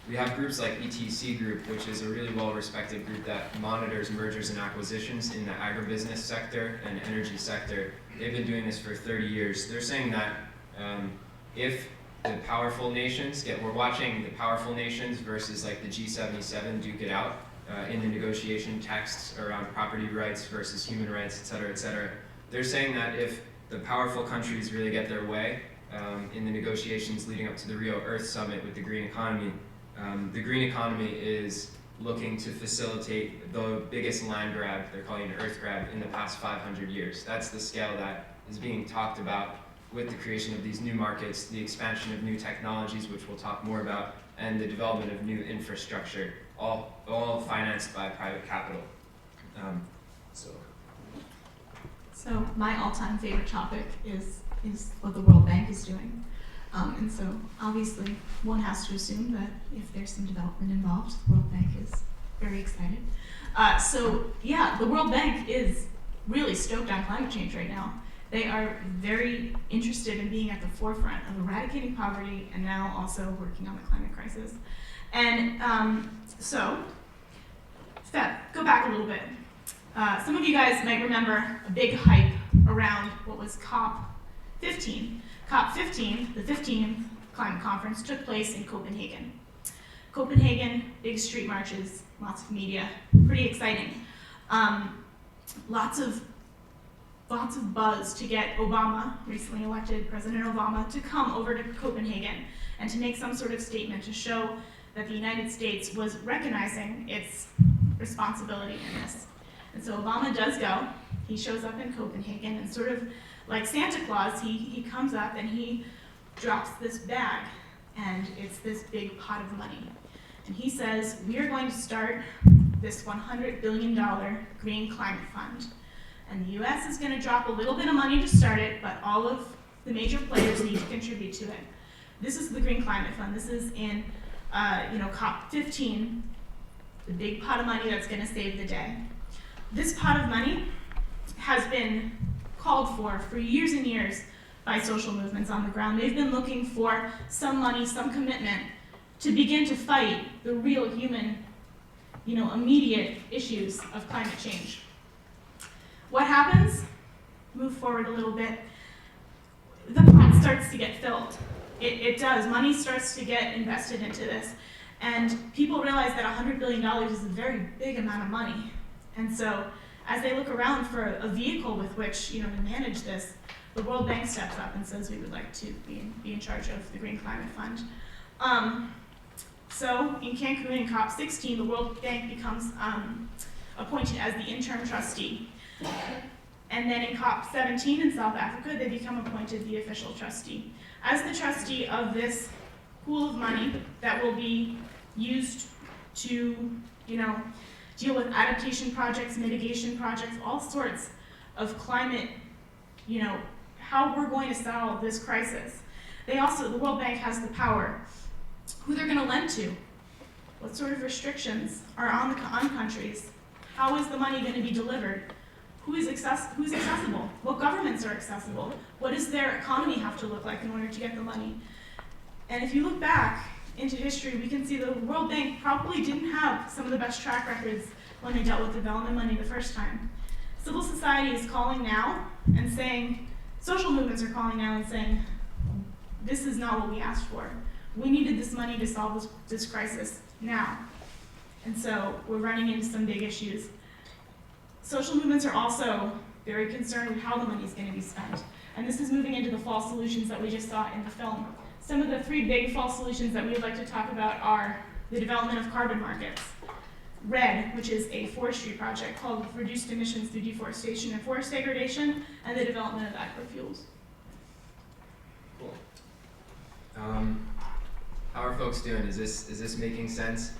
we have groups like ETC Group, which is a really well-respected group that monitors mergers and acquisitions in the agribusiness sector and energy sector. They've been doing this for 30 years. They're saying that if the powerful nations we're watching the powerful nations versus like the G77 duke it out in the negotiation texts around property rights versus human rights, et cetera, et cetera. They're saying that if the powerful countries really get their way in the negotiations leading up to the Rio Earth Summit with the green economy is looking to facilitate the biggest land grab, they're calling it an earth grab, in the past 500 years. That's the scale that is being talked about with the creation of these new markets, the expansion of new technologies, which we'll talk more about, and the development of new infrastructure, all financed by private capital. So my all-time favorite topic is what the World Bank is doing. And so obviously one has to assume that if there's some development involved, the World Bank is very excited. So yeah, the World Bank is really stoked on climate change right now. They are very interested in being at the forefront of eradicating poverty and now also working on the climate crisis. And so, go back a little bit. Some of you guys might remember a big hype around what was COP15. COP15, the 15th climate conference, took place in Copenhagen. Copenhagen, big street marches, lots of media, pretty exciting. Lots of buzz to get Obama, recently elected President Obama, to come over to Copenhagen and to make some sort of statement to show that the United States was recognizing its responsibility in this. And so Obama does go. He shows up in Copenhagen, and sort of like Santa Claus, he comes up and he drops this bag, and it's this big pot of money. And he says, we are going to start this $100 billion green climate fund. And the US is going to drop a little bit of money to start it, but all of the major players need to contribute to it. This is the Green Climate Fund. This is in COP15, the big pot of money that's going to save the day. This pot of money has been called for years and years by social movements on the ground. They've been looking for some money, some commitment to begin to fight the real human, immediate issues of climate change. What happens? Move forward a little bit. The pot starts to get filled. It does. Money starts to get invested into this. And people realize that $100 billion is a very big amount of money. And so as they look around for a vehicle with which to manage this, the World Bank steps up and says we would like to be in charge of the Green Climate Fund. So in Cancun in COP16, the World Bank becomes appointed as the interim trustee. And then in COP17 in South Africa, they become appointed the official trustee. As the trustee of this pool of money that will be used to, deal with adaptation projects, mitigation projects, all sorts of climate, how we're going to solve this crisis. The World Bank has the power, who they're going to lend to, what sort of restrictions are on countries, how is the money going to be delivered, who's accessible, what governments are accessible, what does their economy have to look like in order to get the money. And if you look back into history, we can see the World Bank probably didn't have some of the best track records when they dealt with development money the first time. Civil society is calling now and saying, social movements are calling now and saying, this is not what we asked for. We needed this money to solve this crisis now. And so we're running into some big issues. Social movements are also very concerned with how the money is going to be spent. And this is moving into the false solutions that we just saw in the film. Some of the 3 big false solutions that we would like to talk about are the development of carbon markets, RED, which is a forestry project called Reduced Emissions Through Deforestation and Forest Degradation, and the development of agrofuels. Cool. How are folks doing? Is this making sense?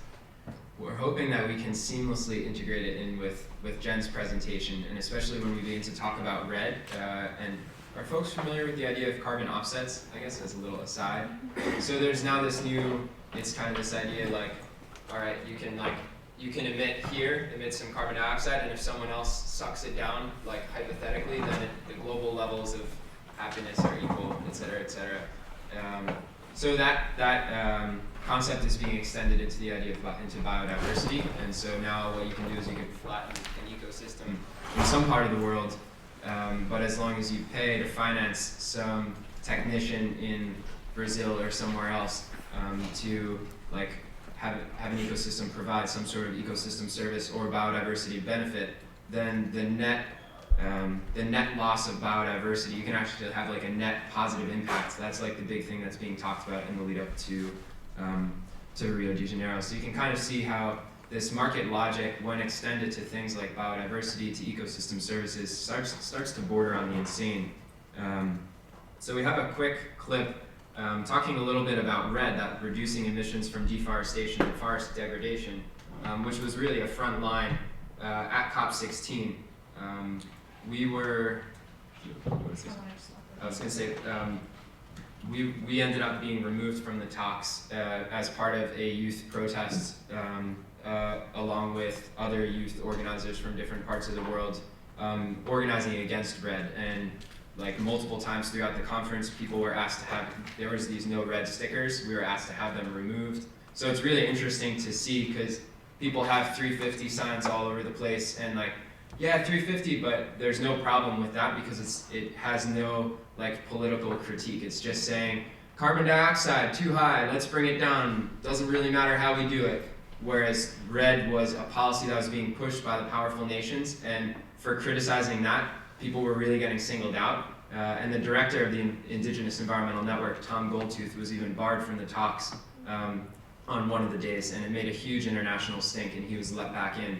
We're hoping that we can seamlessly integrate it in with Jen's presentation, and especially when we begin to talk about RED. And are folks familiar with the idea of carbon offsets? I guess as a little aside. So there's now this it's kind of this idea like, all right, you can emit some carbon dioxide, and if someone else sucks it down, like hypothetically, then the global levels of happiness are equal, et cetera, et cetera. So that concept is being extended into the idea into biodiversity, and so now what you can do is you can flatten an ecosystem in some part of the world, but as long as you pay to finance some technician in Brazil or somewhere else to have an ecosystem provide some sort of ecosystem service or biodiversity benefit, then the net loss of biodiversity, you can actually have a net positive impact. That's the big thing that's being talked about in the lead up to Rio de Janeiro. So you can kind of see how this market logic, when extended to things like biodiversity, to ecosystem services, starts to border on the insane. So we have a quick clip talking a little bit about RED, that reducing emissions from deforestation and forest degradation, which was really a front line at COP16. We ended up being removed from the talks as part of a youth protest, along with other youth organizers from different parts of the world, organizing against RED. And multiple times throughout the conference, people were asked to there was these no RED stickers, we were asked to have them removed. So it's really interesting to see, because people have 350 signs all over the place, and yeah, 350, but there's no problem with that because it has no political critique. It's just saying carbon dioxide too high, let's bring it down. Doesn't really matter how we do it. Whereas RED was a policy that was being pushed by the powerful nations, and for criticizing that, people were really getting singled out. And the director of the Indigenous Environmental Network, Tom Goldtooth, was even barred from the talks on one of the days, and it made a huge international stink, and he was let back in.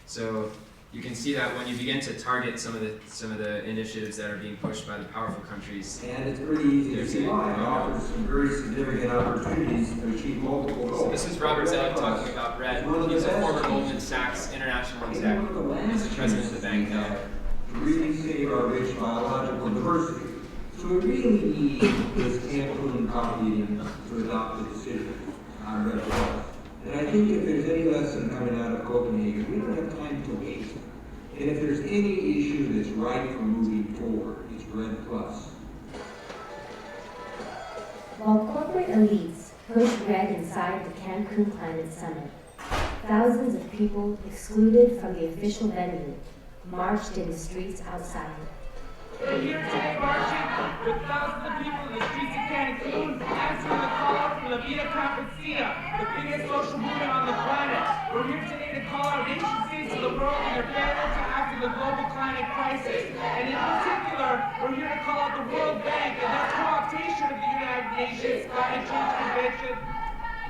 So you can see that when you begin to target some of the initiatives that are being pushed by the powerful countries. And it's pretty easy to see why. It offers some very significant opportunities to achieve multiple goals. So this is Robert Zellick talking about RED. He's a former Goldman Sachs international exec. He's the president of the bank now. To really save our rich biological diversity. So we really need this Cancun copying to adopt the decision on RED+. And I think if there's any lesson coming out of Copenhagen, we don't have time to waste. And if there's any issue that's right for moving forward, it's RED+. While corporate elites push RED inside the Cancun Climate Summit, thousands of people excluded from the official venue marched in the streets outside. We're here today marching with thousands of people in the streets of Cancun, answering the call from La Vida Campesina, the biggest social movement on the planet. We're here today to call our nation states of the world and their failure to act in the global climate crisis. And in particular, we're here to call out the World Bank and their co-optation of the United Nations Climate Change Convention,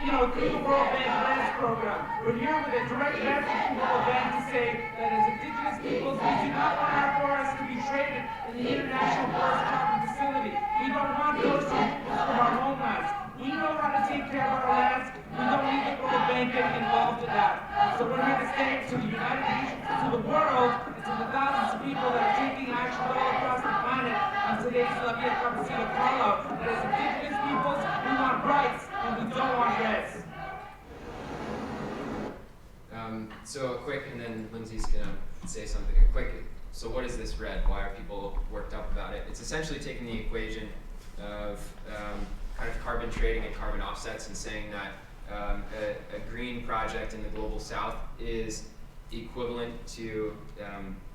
through the World Bank Grants Program. We're here with a direct message from the World Bank to say that as indigenous peoples, we do not want our forests to be traded in the International Forest Carbon Facility. We don't want those peoples from our homelands. We know how to take care of our lands. We don't need the World Bank getting involved in that. So we're here to say to the United Nations, to the world, and to the thousands of people that are taking action all across the planet on today's La Vida Campesina call-out, that as indigenous peoples, we want rights, and we don't want reds. So a quick, and then Lindsay's gonna say something. So what is this RED? Why are people worked up about it? It's essentially taking the equation of kind of carbon trading and carbon offsets and saying that a green project in the global south is equivalent to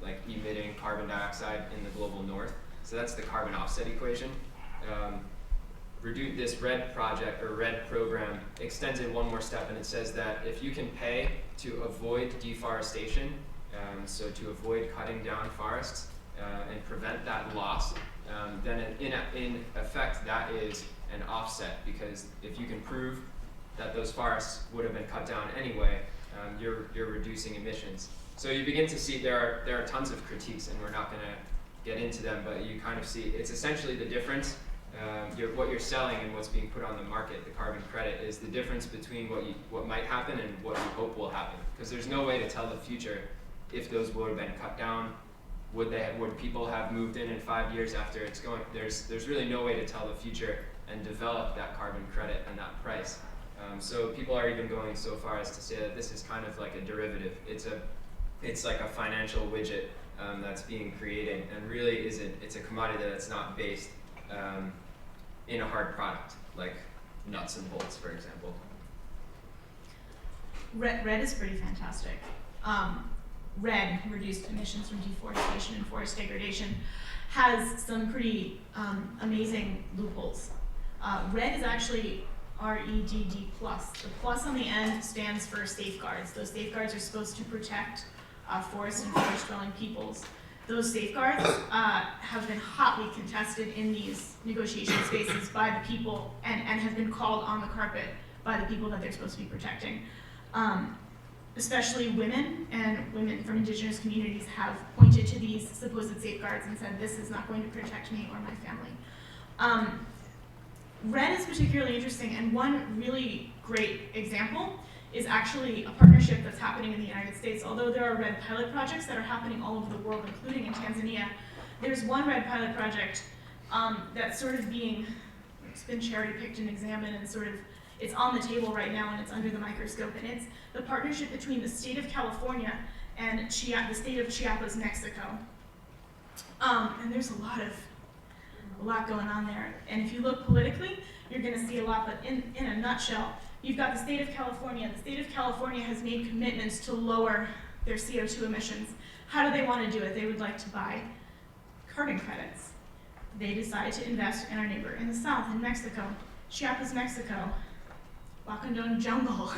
like emitting carbon dioxide in the global north. So that's the carbon offset equation. This RED project or RED program extends it one more step, and it says that if you can pay to avoid deforestation, so to avoid cutting down forests and prevent that loss, then in effect that is an offset, because if you can prove that those forests would have been cut down anyway, you're reducing emissions. So you begin to see there are tons of critiques, and we're not going to get into them, but you kind of see it's essentially the difference. What you're selling and what's being put on the market, the carbon credit, is the difference between what might happen and what you hope will happen. Because there's no way to tell the future if those would have been cut down. Would people have moved in 5 years after it's going? There's really no way to tell the future and develop that carbon credit and that price. So people are even going so far as to say that this is kind of like a derivative. It's like a financial widget that's being created, and really it's a commodity that's not based in a hard product, like nuts and bolts, for example. RED is pretty fantastic. RED, reduced emissions from deforestation and forest degradation, has some pretty amazing loopholes. RED is actually REDD+. The plus on the end stands for safeguards. Those safeguards are supposed to protect forest and forest-dwelling peoples. Those safeguards have been hotly contested in these negotiation spaces by the people and have been called on the carpet by the people that they're supposed to be protecting. Especially women, and women from indigenous communities have pointed to these supposed safeguards and said, this is not going to protect me or my family. RED is particularly interesting, and one really great example is actually a partnership that's happening in the United States. Although there are RED pilot projects that are happening all over the world, including in Tanzania, there's one RED pilot project that's sort of it's been cherry-picked and examined, and sort of it's on the table right now, and it's under the microscope, and it's the partnership between the state of California and the state of Chiapas, Mexico. And there's a lot going on there. And if you look politically, you're gonna see a lot, but in a nutshell, you've got the state of California. The state of California has made commitments to lower their CO2 emissions. How do they want to do it? They would like to buy carbon credits. They decide to invest in our neighbor in the south, in Mexico. Chiapas, Mexico. Lacandon jungle.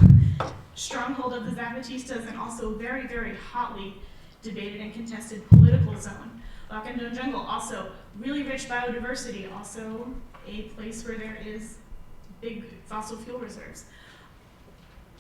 Stronghold of the Zapatistas, and also very, very hotly debated and contested political zone. Wakandon Jungle, also really rich biodiversity, also a place where there is big fossil fuel reserves.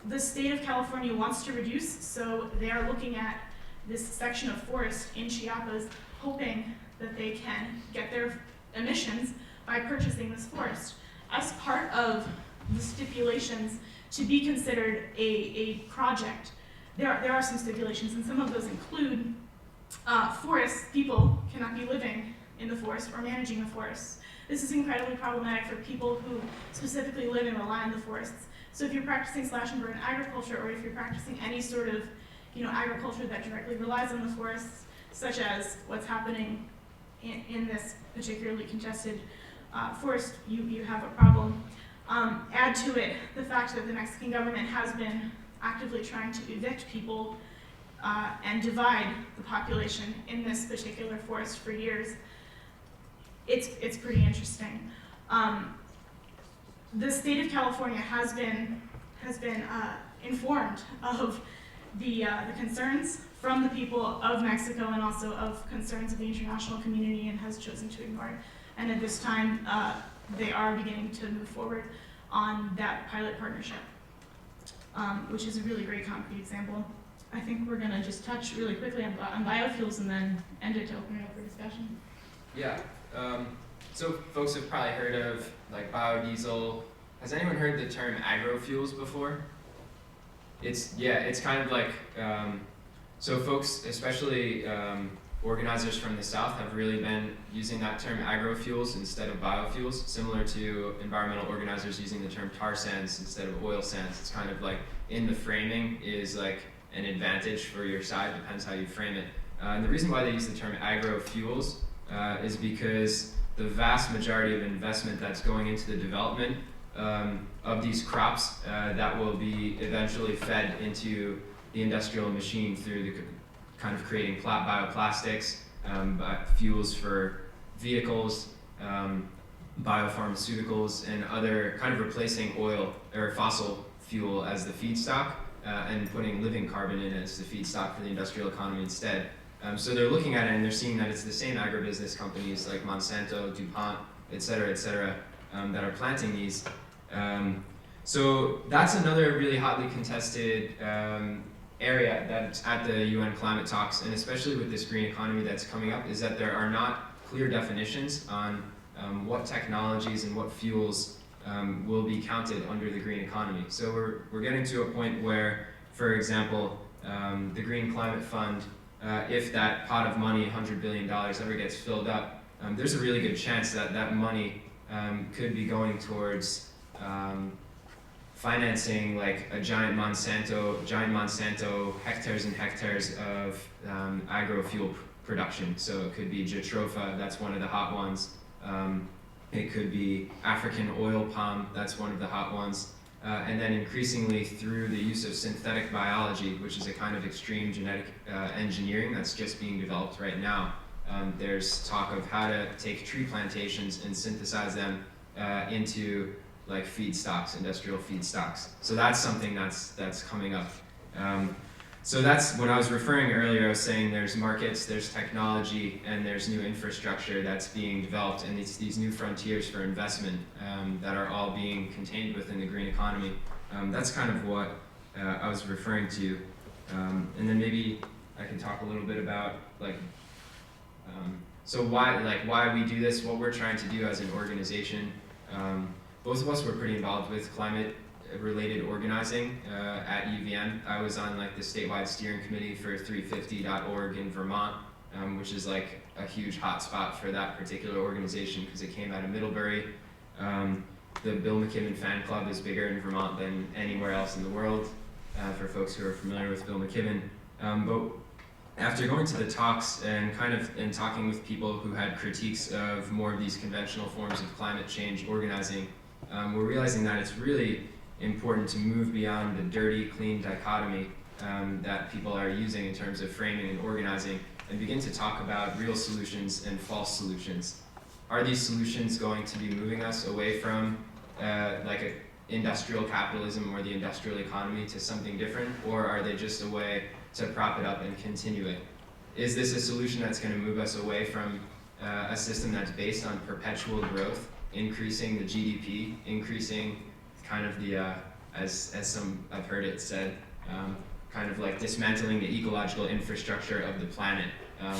The state of California wants to reduce, so they are looking at this section of forest in Chiapas, hoping that they can get their emissions by purchasing this forest. As part of the stipulations to be considered a project, there are some stipulations, and some of those include forests. People cannot be living in the forest or managing the forests. This is incredibly problematic for people who specifically live and rely on the forests. So if you're practicing slash and burn agriculture, or if you're practicing any sort of agriculture that directly relies on the forests, such as what's happening in this particularly congested forest, you have a problem. Add to it the fact that the Mexican government has been actively trying to evict people and divide the population in this particular forest for years. It's pretty interesting. The state of California has been informed of the concerns from the people of Mexico and also of concerns of the international community, and has chosen to ignore it. And at this time, they are beginning to move forward on that pilot partnership, which is a really great concrete example. I think we're gonna just touch really quickly on biofuels and then end it to open it up for discussion. Yeah. So folks have probably heard of like biodiesel. Has anyone heard the term agrofuels before? It's kind of like, so folks, especially organizers from the South, have really been using that term agrofuels instead of biofuels, similar to environmental organizers using the term tar sands instead of oil sands. It's kind of like in the framing is like an advantage for your side, depends how you frame it. And the reason why they use the term agrofuels is because the vast majority of investment that's going into the development of these crops that will be eventually fed into the industrial machine through the kind of creating bioplastics, fuels for vehicles, biopharmaceuticals, and other kind of replacing oil or fossil fuel as the feedstock and putting living carbon in as the feedstock for the industrial economy instead. So they're looking at it and they're seeing that it's the same agribusiness companies like Monsanto, DuPont, et cetera, that are planting these. So that's another really hotly contested area that's at the UN climate talks, and especially with this green economy that's coming up, is that there are not clear definitions on what technologies and what fuels will be counted under the green economy. So we're getting to a point where, for example, the Green Climate Fund, if that pot of money, $100 billion, ever gets filled up, there's a really good chance that that money could be going towards financing like a giant Monsanto, hectares and hectares of agrofuel production. So it could be jatropha, that's one of the hot ones. It could be African oil palm, that's one of the hot ones. And then increasingly through the use of synthetic biology, which is a kind of extreme genetic engineering that's just being developed right now. There's talk of how to take tree plantations and synthesize them into like feedstocks, industrial feedstocks. So that's something that's coming up. So that's when I was referring earlier, I was saying there's markets, there's technology, and there's new infrastructure that's being developed, and it's these new frontiers for investment that are all being contained within the green economy. That's kind of what I was referring to. And then maybe I can talk a little bit about so why we do this, what we're trying to do as an organization. Both of us were pretty involved with climate-related organizing at UVM. I was on the statewide steering committee for 350.org in Vermont, which is like a huge hotspot for that particular organization because it came out of Middlebury. The Bill McKibben fan club is bigger in Vermont than anywhere else in the world, for folks who are familiar with Bill McKibben. But after going to the talks and talking with people who had critiques of more of these conventional forms of climate change organizing, we're realizing that it's really important to move beyond the dirty, clean dichotomy that people are using in terms of framing and organizing, and begin to talk about real solutions and false solutions. Are these solutions going to be moving us away from industrial capitalism or the industrial economy to something different, or are they just a way to prop it up and continue it? is this a solution that's going to move us away from a system that's based on perpetual growth, increasing the GDP, increasing kind of the, as some I've heard it said, kind of like dismantling the ecological infrastructure of the planet.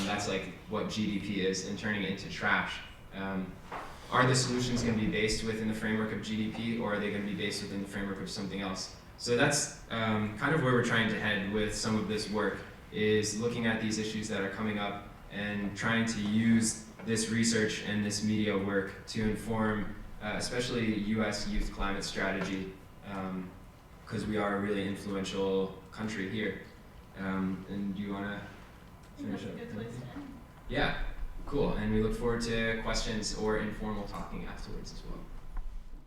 That's like what GDP is, and turning it into trash. Are the solutions going to be based within the framework of GDP, or are they going to be based within the framework of something else? So that's kind of where we're trying to head with some of this work, is looking at these issues that are coming up and trying to use this research and this media work to inform especially US youth climate strategy, because we are a really influential country here. And do you want to finish up? That's a good place to end. Yeah, cool. And we look forward to questions or informal talking afterwards as well.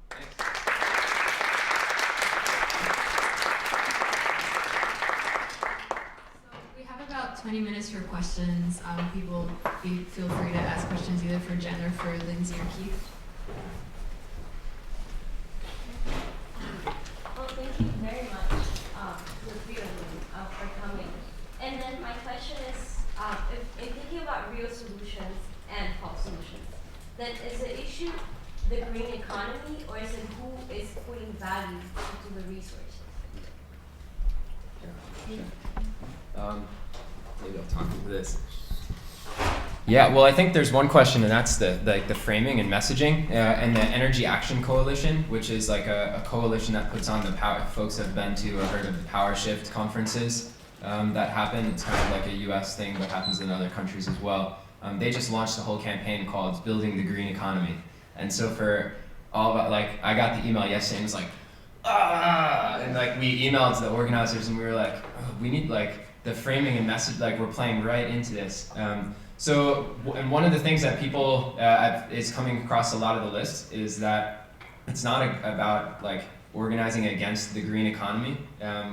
Thanks. We have about 20 minutes for questions. People feel free to ask questions either for Jen or for Lindsay or Keith. Well, thank you very much to the three of you for coming. And then my question is, if thinking about real solutions and false solutions, then is the issue the green economy, or is it who is putting value into the resources? Maybe I'll talk into this. Yeah, well, I think there's one question, and that's the framing and messaging, and the Energy Action Coalition, which is like a coalition that puts on the power. Folks have been to or heard of the Power Shift conferences that happen. It's kind of like a U.S. thing, but happens in other countries as well. They just launched a whole campaign called "Building the Green Economy," and so for all of like, I got the email yesterday and it was like, and like we emailed the organizers and we were like, oh, we need like the framing and message, like we're playing right into this. So, and one of the things that people is coming across a lot of the lists is that it's not about like organizing against the green economy,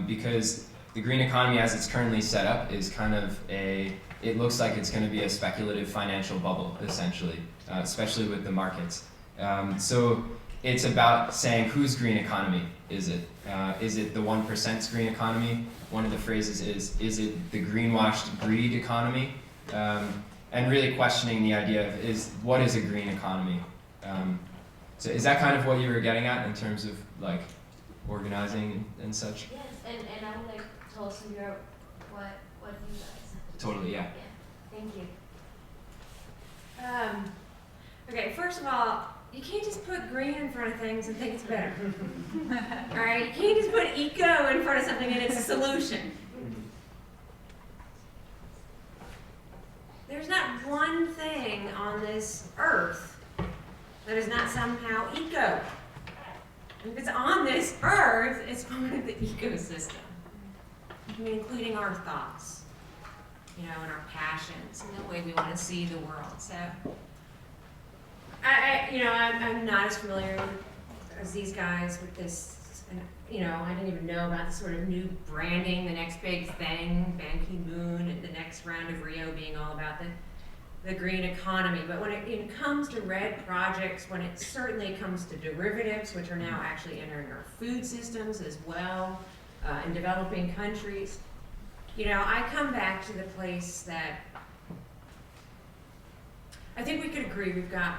because the green economy as it's currently set up is kind of it looks like it's going to be a speculative financial bubble, essentially, especially with the markets. So it's about saying whose green economy is it? Is it the 1%'s green economy? One of the phrases is it the greenwashed greed economy? And really questioning the idea of what is a green economy? So is that kind of what you were getting at in terms of like organizing and such? Yes, and I would like to also hear what you guys. Totally, yeah. Thank you. Okay, first of all, you can't just put green in front of things and think it's better. All right, you can't just put eco in front of something and it's a solution. There's not one thing on this earth that is not somehow eco. And if it's on this earth, it's part of the ecosystem. I mean, including our thoughts, and our passions and the way we want to see the world. So, I'm not as familiar as these guys with this, and I didn't even know about the sort of new branding, the next big thing, Ban Ki-moon, and the next round of Rio being all about the green economy. But when it comes to red projects, when it certainly comes to derivatives, which are now actually entering our food systems as well, in developing countries, I come back to the place that I think we could agree we've got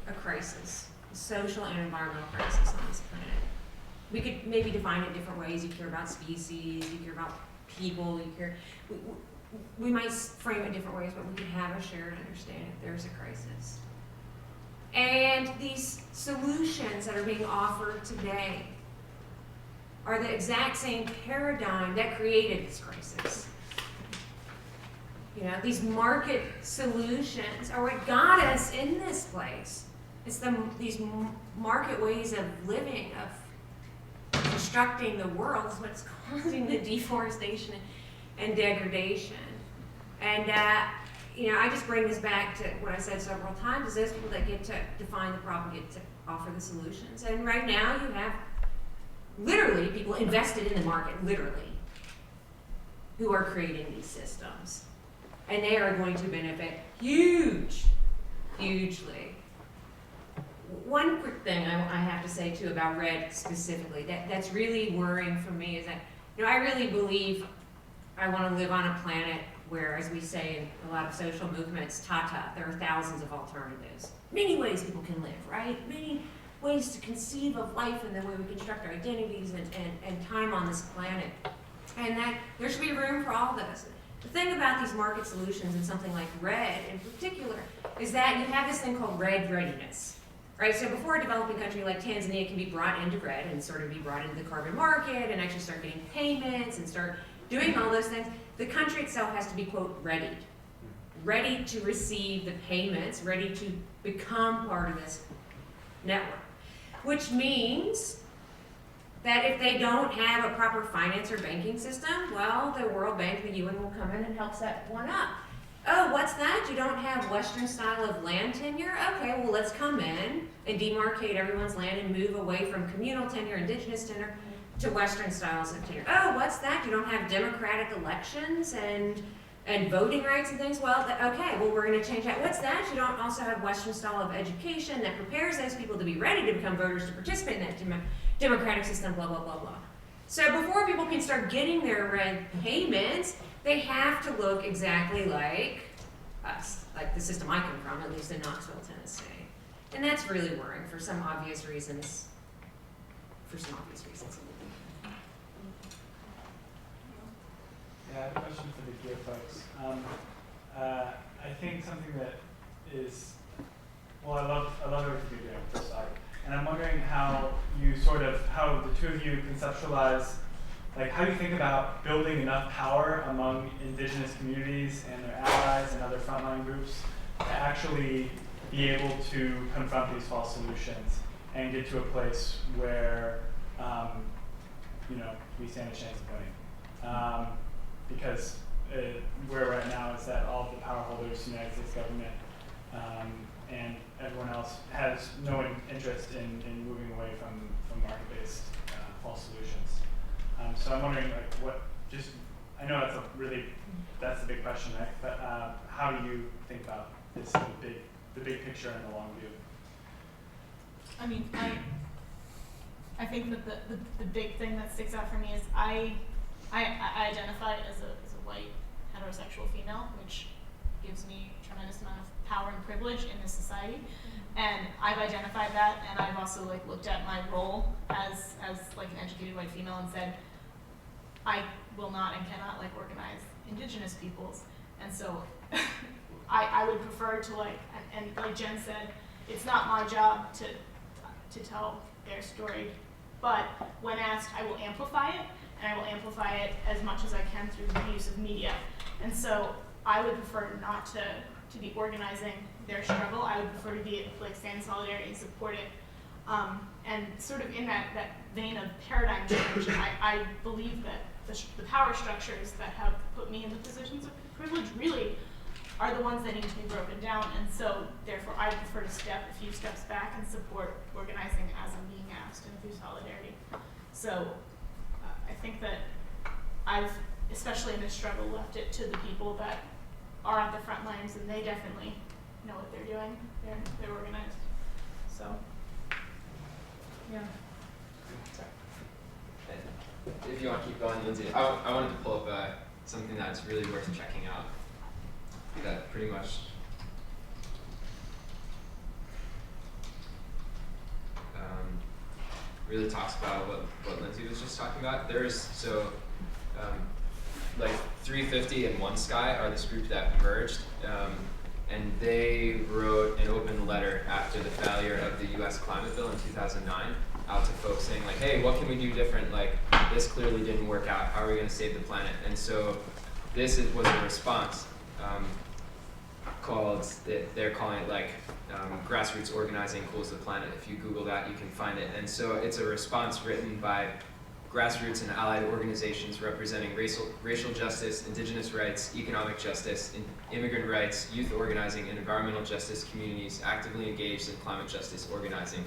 a crisis, a social and environmental crisis on this planet. We could maybe define it different ways. You care about species, you care about people, we might frame it different ways, but we could have a shared understanding if there's a crisis. And these solutions that are being offered today are the exact same paradigm that created this crisis. These market solutions are what got us in this place. It's these market ways of living, of constructing the world is what's causing the deforestation and degradation. And I just bring this back to what I said several times, is those people that get to define the problem get to offer the solutions. And right now you have literally people invested in the market, literally, who are creating these systems. And they are going to benefit hugely. One quick thing I have to say too about red specifically, that's really worrying for me is that, I really believe I want to live on a planet where, as we say in a lot of social movements, there are thousands of alternatives. Many ways people can live, right? Many ways to conceive of life and the way we construct our identities and time on this planet. And that there should be room for all of this. The thing about these market solutions and something like RED in particular is that you have this thing called RED readiness. Right, so before a developing country like Tanzania can be brought into RED and sort of be brought into the carbon market and actually start getting payments and start doing all those things, the country itself has to be, quote, readied. Ready to receive the payments, ready to become part of this network. Which means that if they don't have a proper finance or banking system, well, the World Bank, the UN will come in and help set one up. Oh, what's that? You don't have Western style of land tenure? Okay, well, let's come in and demarcate everyone's land and move away from communal tenure, indigenous tenure, to Western styles of tenure. Oh, what's that? You don't have democratic elections and voting rights and things? Well, okay, well, we're going to change that. What's that? You don't also have Western style of education that prepares those people to be ready to become voters, to participate in that democratic system, blah, blah, blah, blah. So before people can start getting their RED payments, they have to look exactly like us, like the system I come from, at least in Knoxville, Tennessee. And that's really worrying for some obvious reasons. Yeah, I have a question for the GEAR folks. I think something that is, well, I love everything you're doing, first off. And I'm wondering how the two of you conceptualize, like how you think about building enough power among indigenous communities and their allies and other frontline groups to actually be able to confront these false solutions and get to a place where, we stand a chance of winning. Because where right now is that all of the power holders, United States government, and everyone else has no interest in moving away from market-based false solutions. So I'm wondering, I know that's the big question, right? But how do you think about this, the big picture and the long view? I mean, I think that the big thing that sticks out for me is I identify as a white heterosexual female, which gives me a tremendous amount of power and privilege in this society. And I've identified that, and I've also looked at my role as an educated white female and said, I will not and cannot organize indigenous peoples. And so I would prefer to and like Jen said, it's not my job to tell their story, but when asked, I will amplify it, and I will amplify it as much as I can through the use of media. And so I would prefer not to be organizing their struggle. I would prefer to be stand in solidarity and support it. And sort of in that vein of paradigm change, I believe that the power structures that have put me in the positions of privilege really are the ones that need to be broken down. And so therefore I prefer to step a few steps back and support organizing as I'm being asked and through solidarity. So I think that I've, especially in this struggle, left it to the people that are at the front lines, and they definitely know what they're doing. They're organized. So, yeah. If you want to keep going, Lindsay, I wanted to pull up something that's really worth checking out. That pretty much really talks about what Lindsay was just talking about. There's 350 and One Sky are this group that merged, and they wrote an open letter after the failure of the U.S. climate bill in 2009 out to folks saying hey, what can we do different? This clearly didn't work out. How are we going to save the planet? And so this was a response they're calling it grassroots organizing cools the planet. If you Google that, you can find it. And so it's a response written by grassroots and allied organizations representing racial justice, indigenous rights, economic justice, immigrant rights, youth organizing, and environmental justice communities actively engaged in climate justice organizing.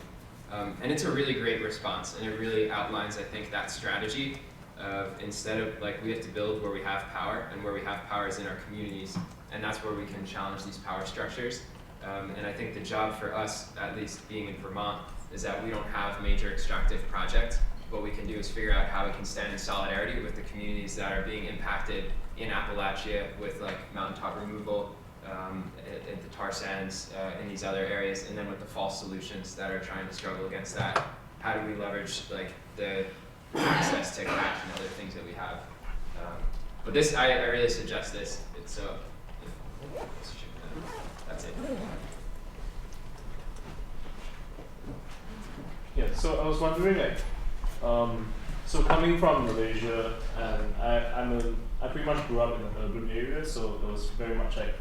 And it's a really great response, and it really outlines, I think, that strategy of instead of we have to build where we have power, and where we have power is in our communities, and that's where we can challenge these power structures. And I think the job for us, at least being in Vermont, is that we don't have major extractive projects. What we can do is figure out how we can stand in solidarity with the communities that are being impacted in Appalachia Appalachia with like mountaintop removal at the tar sands in these other areas, and then with the false solutions that are trying to struggle against that. How do we leverage like the access to cash and other things that we have? But this, I really suggest this. It's that's it. Yeah, so I was wondering, like, so coming from Malaysia, and I pretty much grew up in an urban area, so it was very much like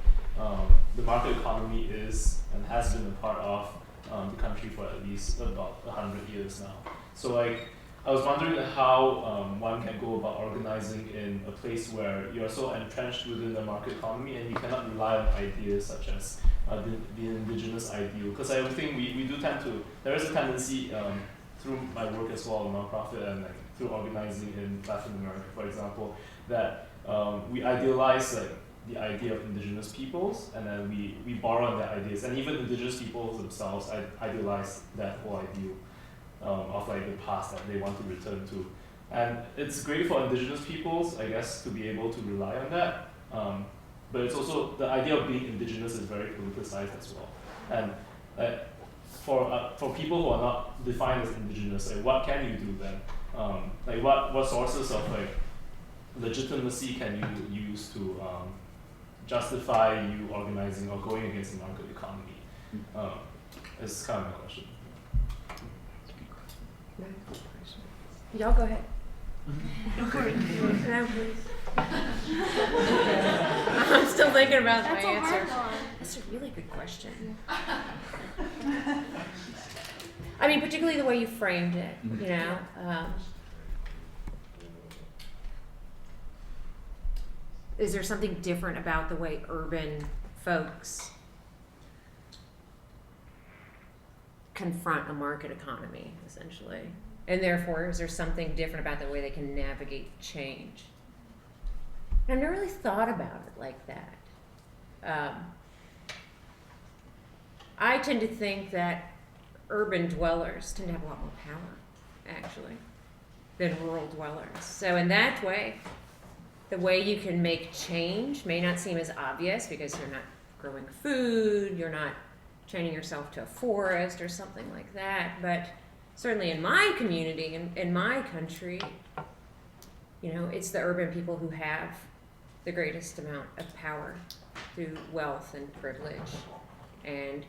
the market economy is and has been a part of the country for at least about 100 years now. So like, I was wondering how one can go about organizing in a place where you're so entrenched within the market economy and you cannot rely on ideas such as the indigenous ideal. Because I think we do tend to, there is a tendency through my work as well, nonprofit, and like through organizing in Latin America, for example, that we idealize like the idea of indigenous peoples, and then we borrow on their ideas, and even indigenous peoples themselves idealize that whole ideal of like the past that they want to return to. And it's great for indigenous peoples, I guess, to be able to rely on that. But it's also, the idea of being indigenous is very politicized as well. And for people who are not defined as indigenous, like what can you do then? Like what sources of like legitimacy can you use to justify you organizing or going against the market economy? Is kind of my question. Y'all go ahead. I'm still thinking about my answer. That's a really good question. I mean, particularly the way you framed it, you know. Is there something different about the way urban folks confront a market economy, essentially? And therefore, is there something different about the way they can navigate change? I've never really thought about it like that. I tend to think that urban dwellers tend to have a lot more power, actually, than rural dwellers. So in that way, the way you can make change may not seem as obvious because you're not growing food, you're not training yourself to a forest or something like that, but certainly in my community, in my country, you know, it's the urban people who have the greatest amount of power through wealth and privilege. And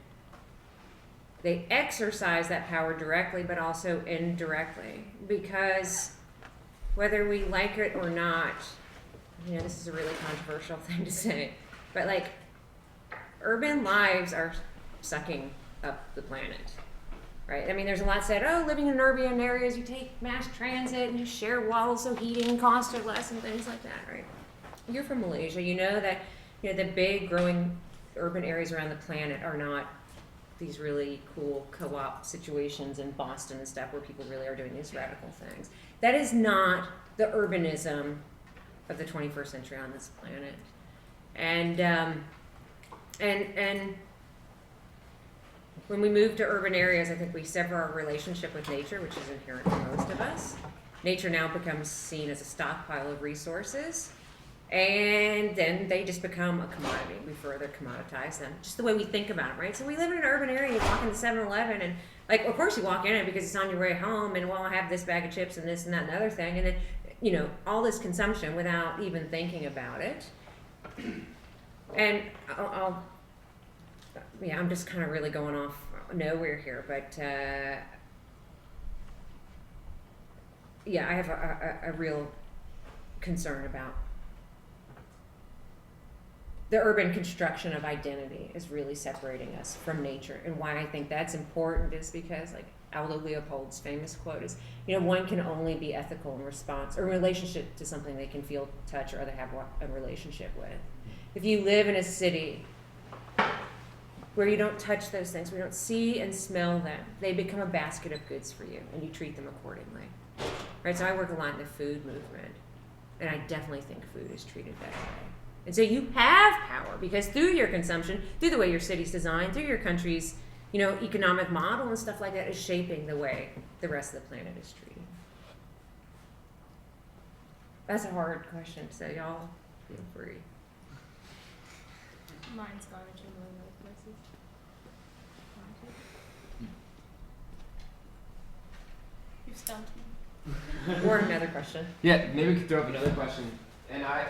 they exercise that power directly, but also indirectly. Because whether we like it or not, you know, this is a really controversial thing to say, but like, urban lives are sucking up the planet. Right? I mean, there's a lot said, oh, living in urban areas, you take mass transit and you share walls so heating costs are less and things like that, right? You're from Malaysia, you know that, you know, the big growing urban areas around the planet are not these really cool co-op situations in Boston and stuff where people really are doing these radical things. That is not the urbanism of the 21st century on this planet. And when we move to urban areas, I think we sever our relationship with nature, which is inherent to most of us. Nature now becomes seen as a stockpile of resources, and then they just become a commodity. We further commoditize them, just the way we think about it, right? So we live in an urban area, you walk into 7-Eleven, and like, of course you walk in it because it's on your way home, and well, I have this bag of chips and this and that and the other thing, and then, you know, all this consumption without even thinking about it. And yeah, I'm just kind of really going off nowhere here, but yeah, I have a real concern about the urban construction of identity is really separating us from nature. And why I think that's important is because, like, Aldo Leopold's famous quote is, you know, one can only be ethical in response or in relationship to something they can feel, touch, or they have a relationship with. If you live in a city where you don't touch those things, where you don't see and smell them, they become a basket of goods for you, and you treat them accordingly. Right? So I work a lot in the food movement, and I definitely think food is treated that way. And so you have power because through your consumption, through the way your city's designed, through your country's, you know, economic model and stuff like that is shaping the way the rest of the planet is treated. That's a hard question, so y'all feel free. Mine's gone into a million other places. You stumped me. Or another question. Yeah, maybe we could throw up another question. And I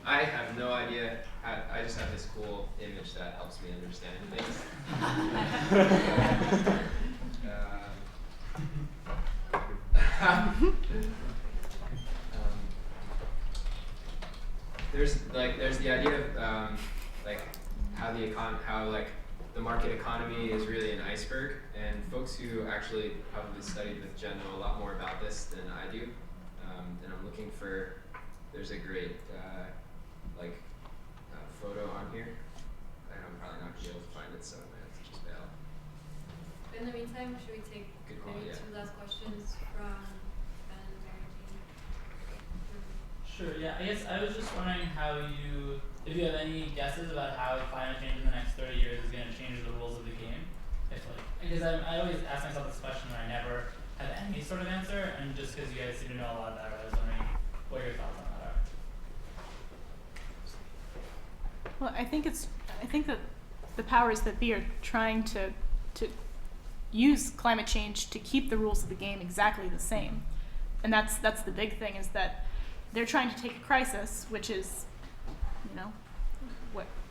have no idea. I just have this cool image that helps me understand things. There's the idea of how the market economy is really an iceberg, and folks who actually probably studied with Jen know a lot more about this than I do. And I'm looking for. There's a great photo on here. I'm probably not gonna be able to find it, so I might have to just bail. In the meantime, should we take Good call, maybe yeah. 2 last questions from Ben and Barrington? Sure, yeah. I guess I was just wondering if you have any guesses about how climate change in the next 30 years is going to change the rules of the game. Because I always ask myself this question and I never have any sort of answer, and just because you guys seem to know a lot about it, I was wondering what your thoughts on that are. Well, I think that the powers that be are trying to use climate change to keep the rules of the game exactly the same, and that's the big thing, is that they're trying to take a crisis, which is,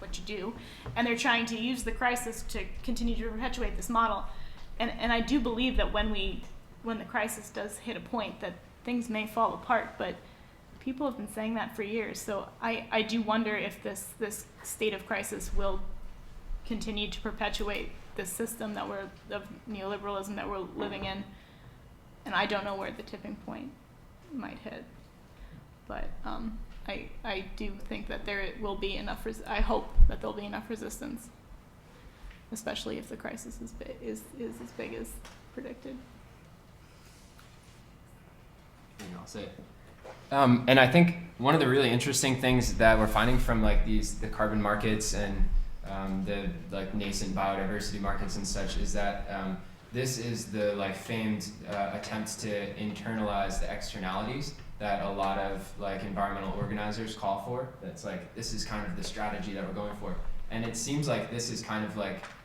what you do, and they're trying to use the crisis to continue to perpetuate this model, and I do believe that when the crisis does hit a point, that things may fall apart, but people have been saying that for years. So I do wonder if this state of crisis will continue to perpetuate this system of neoliberalism that we're living in. And I don't know where the tipping point might hit. But I do think that there will be enough, I hope that there'll be enough resistance, especially if the crisis is as big as predicted. I'll say. And I think one of the really interesting things that we're finding from the carbon markets and the nascent biodiversity markets and such is that this is the famed attempt to internalize the externalities that a lot of environmental organizers call for. That's this is kind of the strategy that we're going for. And it seems like this is kind of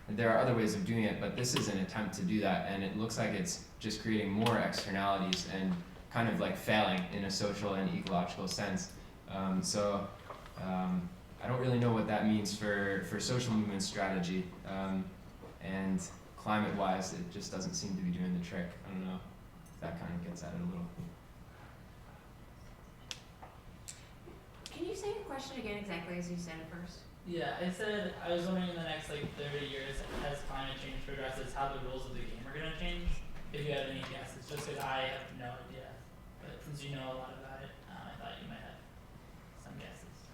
there are other ways of doing it, but this is an attempt to do that, and it looks like it's just creating more externalities and kind of failing in a social and ecological sense. I don't really know what that means for social movement strategy, and climate-wise, it just doesn't seem to be doing the trick. I don't know if that kind of gets at it a little. Can you say the question again exactly as you said it first? Yeah, I was wondering in the next 30 years, as climate change progresses, how the rules of the game are going to change. If you have any guesses, just because I have no idea. But since you know a lot about it, I thought you might have some guesses.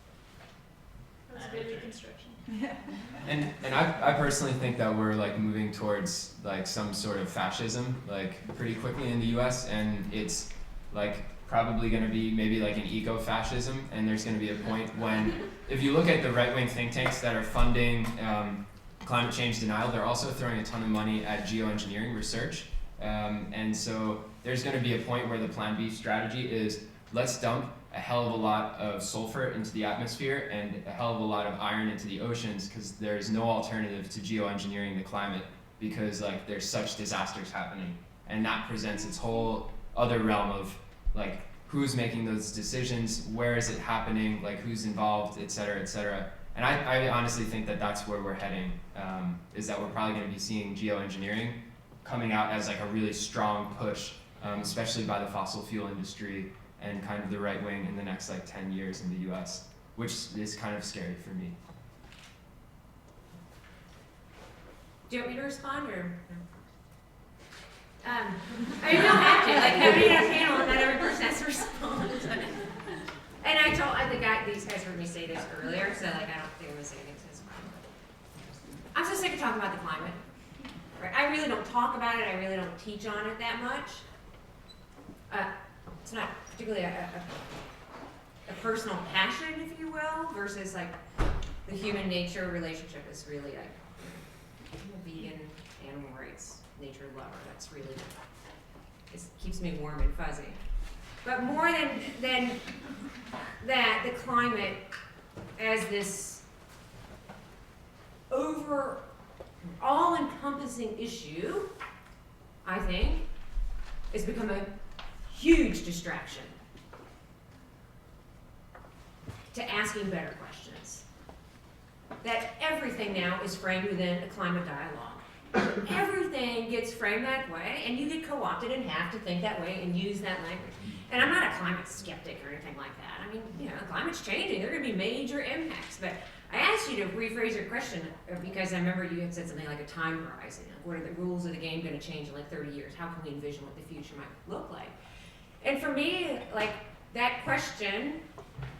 That's a good reconstruction. And I personally think that we're moving towards some sort of fascism pretty quickly in the U.S. and it's probably going to be maybe an eco-fascism, and there's going to be a point when, if you look at the right-wing think tanks that are funding climate change denial, they're also throwing a ton of money at geoengineering research, and so there's going to be a point where the Plan B strategy is let's dump a hell of a lot of sulfur into the atmosphere and a hell of a lot of iron into the oceans, because there's no alternative to geoengineering the climate, because there's such disasters happening, and that presents its whole other realm of who's making those decisions, where is it happening, who's involved, et cetera, and I honestly think that that's where we're heading, is that we're probably going to be seeing geoengineering coming out as a really strong push, especially by the fossil fuel industry and kind of the right wing in the next 10 years in the US, which is kind of scary for me. Do you want me to respond or? I don't have to. Having a panel and not every person has to respond. And I think these guys heard me say this earlier, so I don't think I'm gonna say anything since. I'm so sick of talking about the climate. Right? I really don't talk about it. I really don't teach on it that much. It's not particularly a personal passion, if you will, versus the human nature relationship is really vegan, animal rights, nature lover. That's really, it keeps me warm and fuzzy. But more than that, the climate as this all-encompassing issue, I think, has become a huge distraction to asking better questions. That everything now is framed within a climate dialogue. Everything gets framed that way, and you get co-opted and have to think that way and use that language. And I'm not a climate skeptic or anything like that. I mean, you know, climate's changing. There are going to be major impacts. But I asked you to rephrase your question because I remember you had said something like a time horizon. Like, what are the rules of the game going to change in like 30 years? How can we envision what the future might look like? And for me, like, that question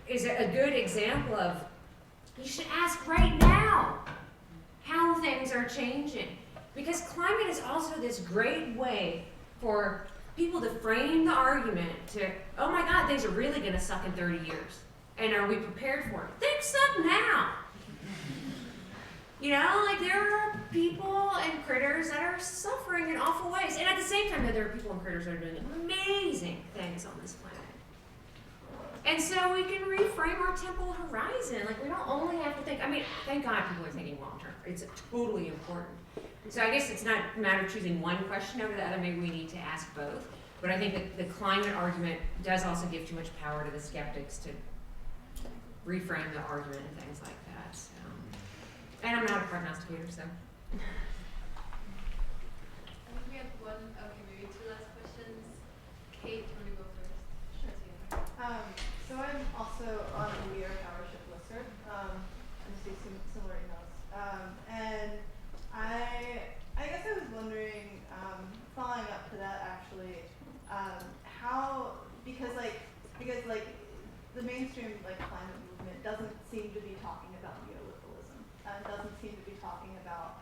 is a good example of, you should ask right now how things are changing. Because climate is also this great way for people to frame the argument to, oh my God, things are really going to suck in 30 years. And are we prepared for it? Things suck now. You know, like there are people and critters that are suffering in awful ways. And at the same time, there are people and critters that are doing amazing things on this planet. And so we can reframe our temporal horizon. Like we don't only have to think, I mean, thank God people are thinking long term. It's totally important. So I guess it's not a matter of choosing one question over the other. Maybe we need to ask both. But I think that the climate argument does also give too much power to the skeptics to reframe the argument and things like that. So. And I'm not a prognosticator, so. I think we have one, okay, maybe two last questions. Kate, do you want to go first? Sure. So I'm also on the Rio Powership listserv, and see some similar emails. And I guess I was wondering, following up to that actually, how, because the mainstream climate movement doesn't seem to be talking about neoliberalism. It doesn't seem to be talking about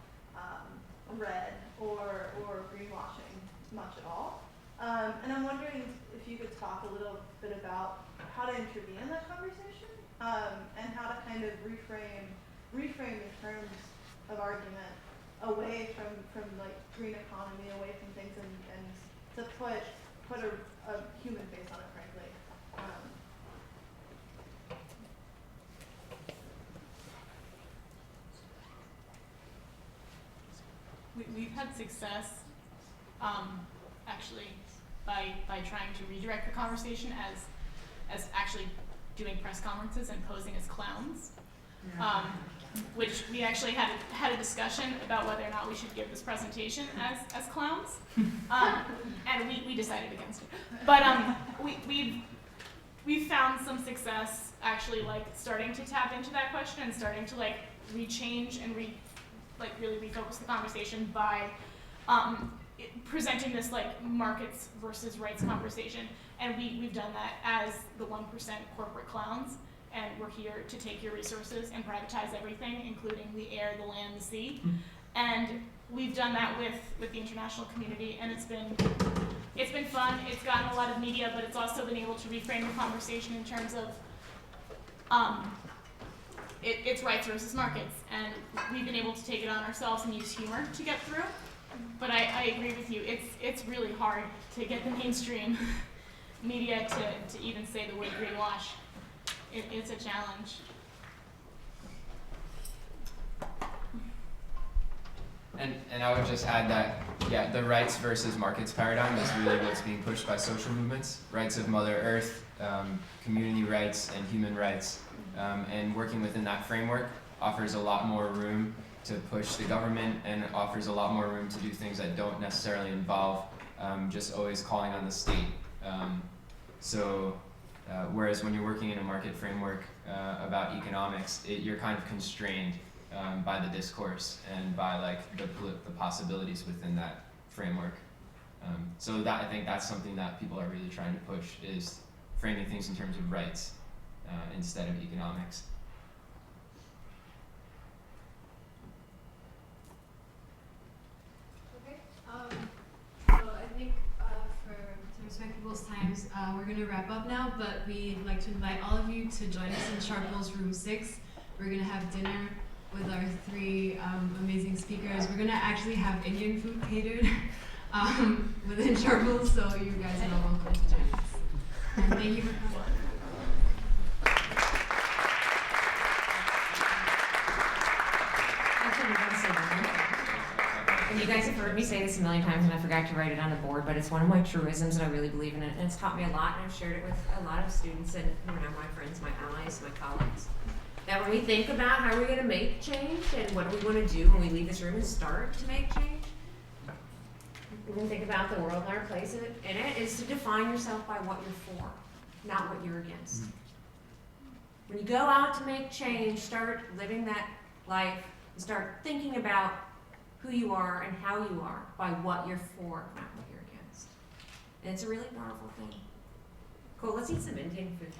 red or greenwashing much at all. And I'm wondering if you could talk a little bit about how to intervene in that conversation, and how to kind of reframe the terms of argument away from like green economy, away from things, and to put a human face on it, frankly. We've had success, actually, by trying to redirect the conversation as actually doing press conferences and posing as clowns, which we actually had a discussion about whether or not we should give this presentation as clowns, and we decided against it. But we've found some success actually starting to tap into that question and starting to rechange and really refocus the conversation by presenting this markets versus rights conversation. And we've done that as the 1% corporate clowns, and we're here to take your resources and privatize everything, including the air, the land, the sea. And we've done that with the international community, and it's been fun. It's gotten a lot of media, but it's also been able to reframe the conversation in terms of it's rights versus markets, and we've been able to take it on ourselves and use humor to get through. But I agree with you. It's really hard to get the mainstream media to even say the word greenwash. It's a challenge. And I would just add that, yeah, the rights versus markets paradigm is really what's being pushed by social movements. Rights of Mother Earth, community rights, and human rights. And working within that framework offers a lot more room to push the government, and offers a lot more room to do things that don't necessarily involve just always calling on the state. Whereas when you're working in a market framework about economics, you're kind of constrained by the discourse and by the possibilities within that framework. So that, I think that's something that people are really trying to push, is framing things in terms of rights instead of economics. So I think to respect people's times, we're going to wrap up now, but we'd like to invite all of you to join us in Sharples Room 6. We're going to have dinner with our 3 amazing speakers. We're going to actually have Indian food catered within Sharples, so you guys are all welcome to join us. Thank you for coming. Actually, I want to say one thing. And you guys have heard me say this a million times, and I forgot to write it on the board, but it's one of my truisms, and I really believe in it, and it's taught me a lot, and I've shared it with a lot of students and who are now my friends, my allies, my colleagues. That when we think about how we're going to make change and what do we want to do when we leave this room and start to make change, we're going to think about the world and our place in it is to define yourself by what you're for, not what you're against. When you go out to make change, start living that life and start thinking about who you are and how you are by what you're for, not what you're against. And it's a really powerful thing. Cool, let's eat some Indian food.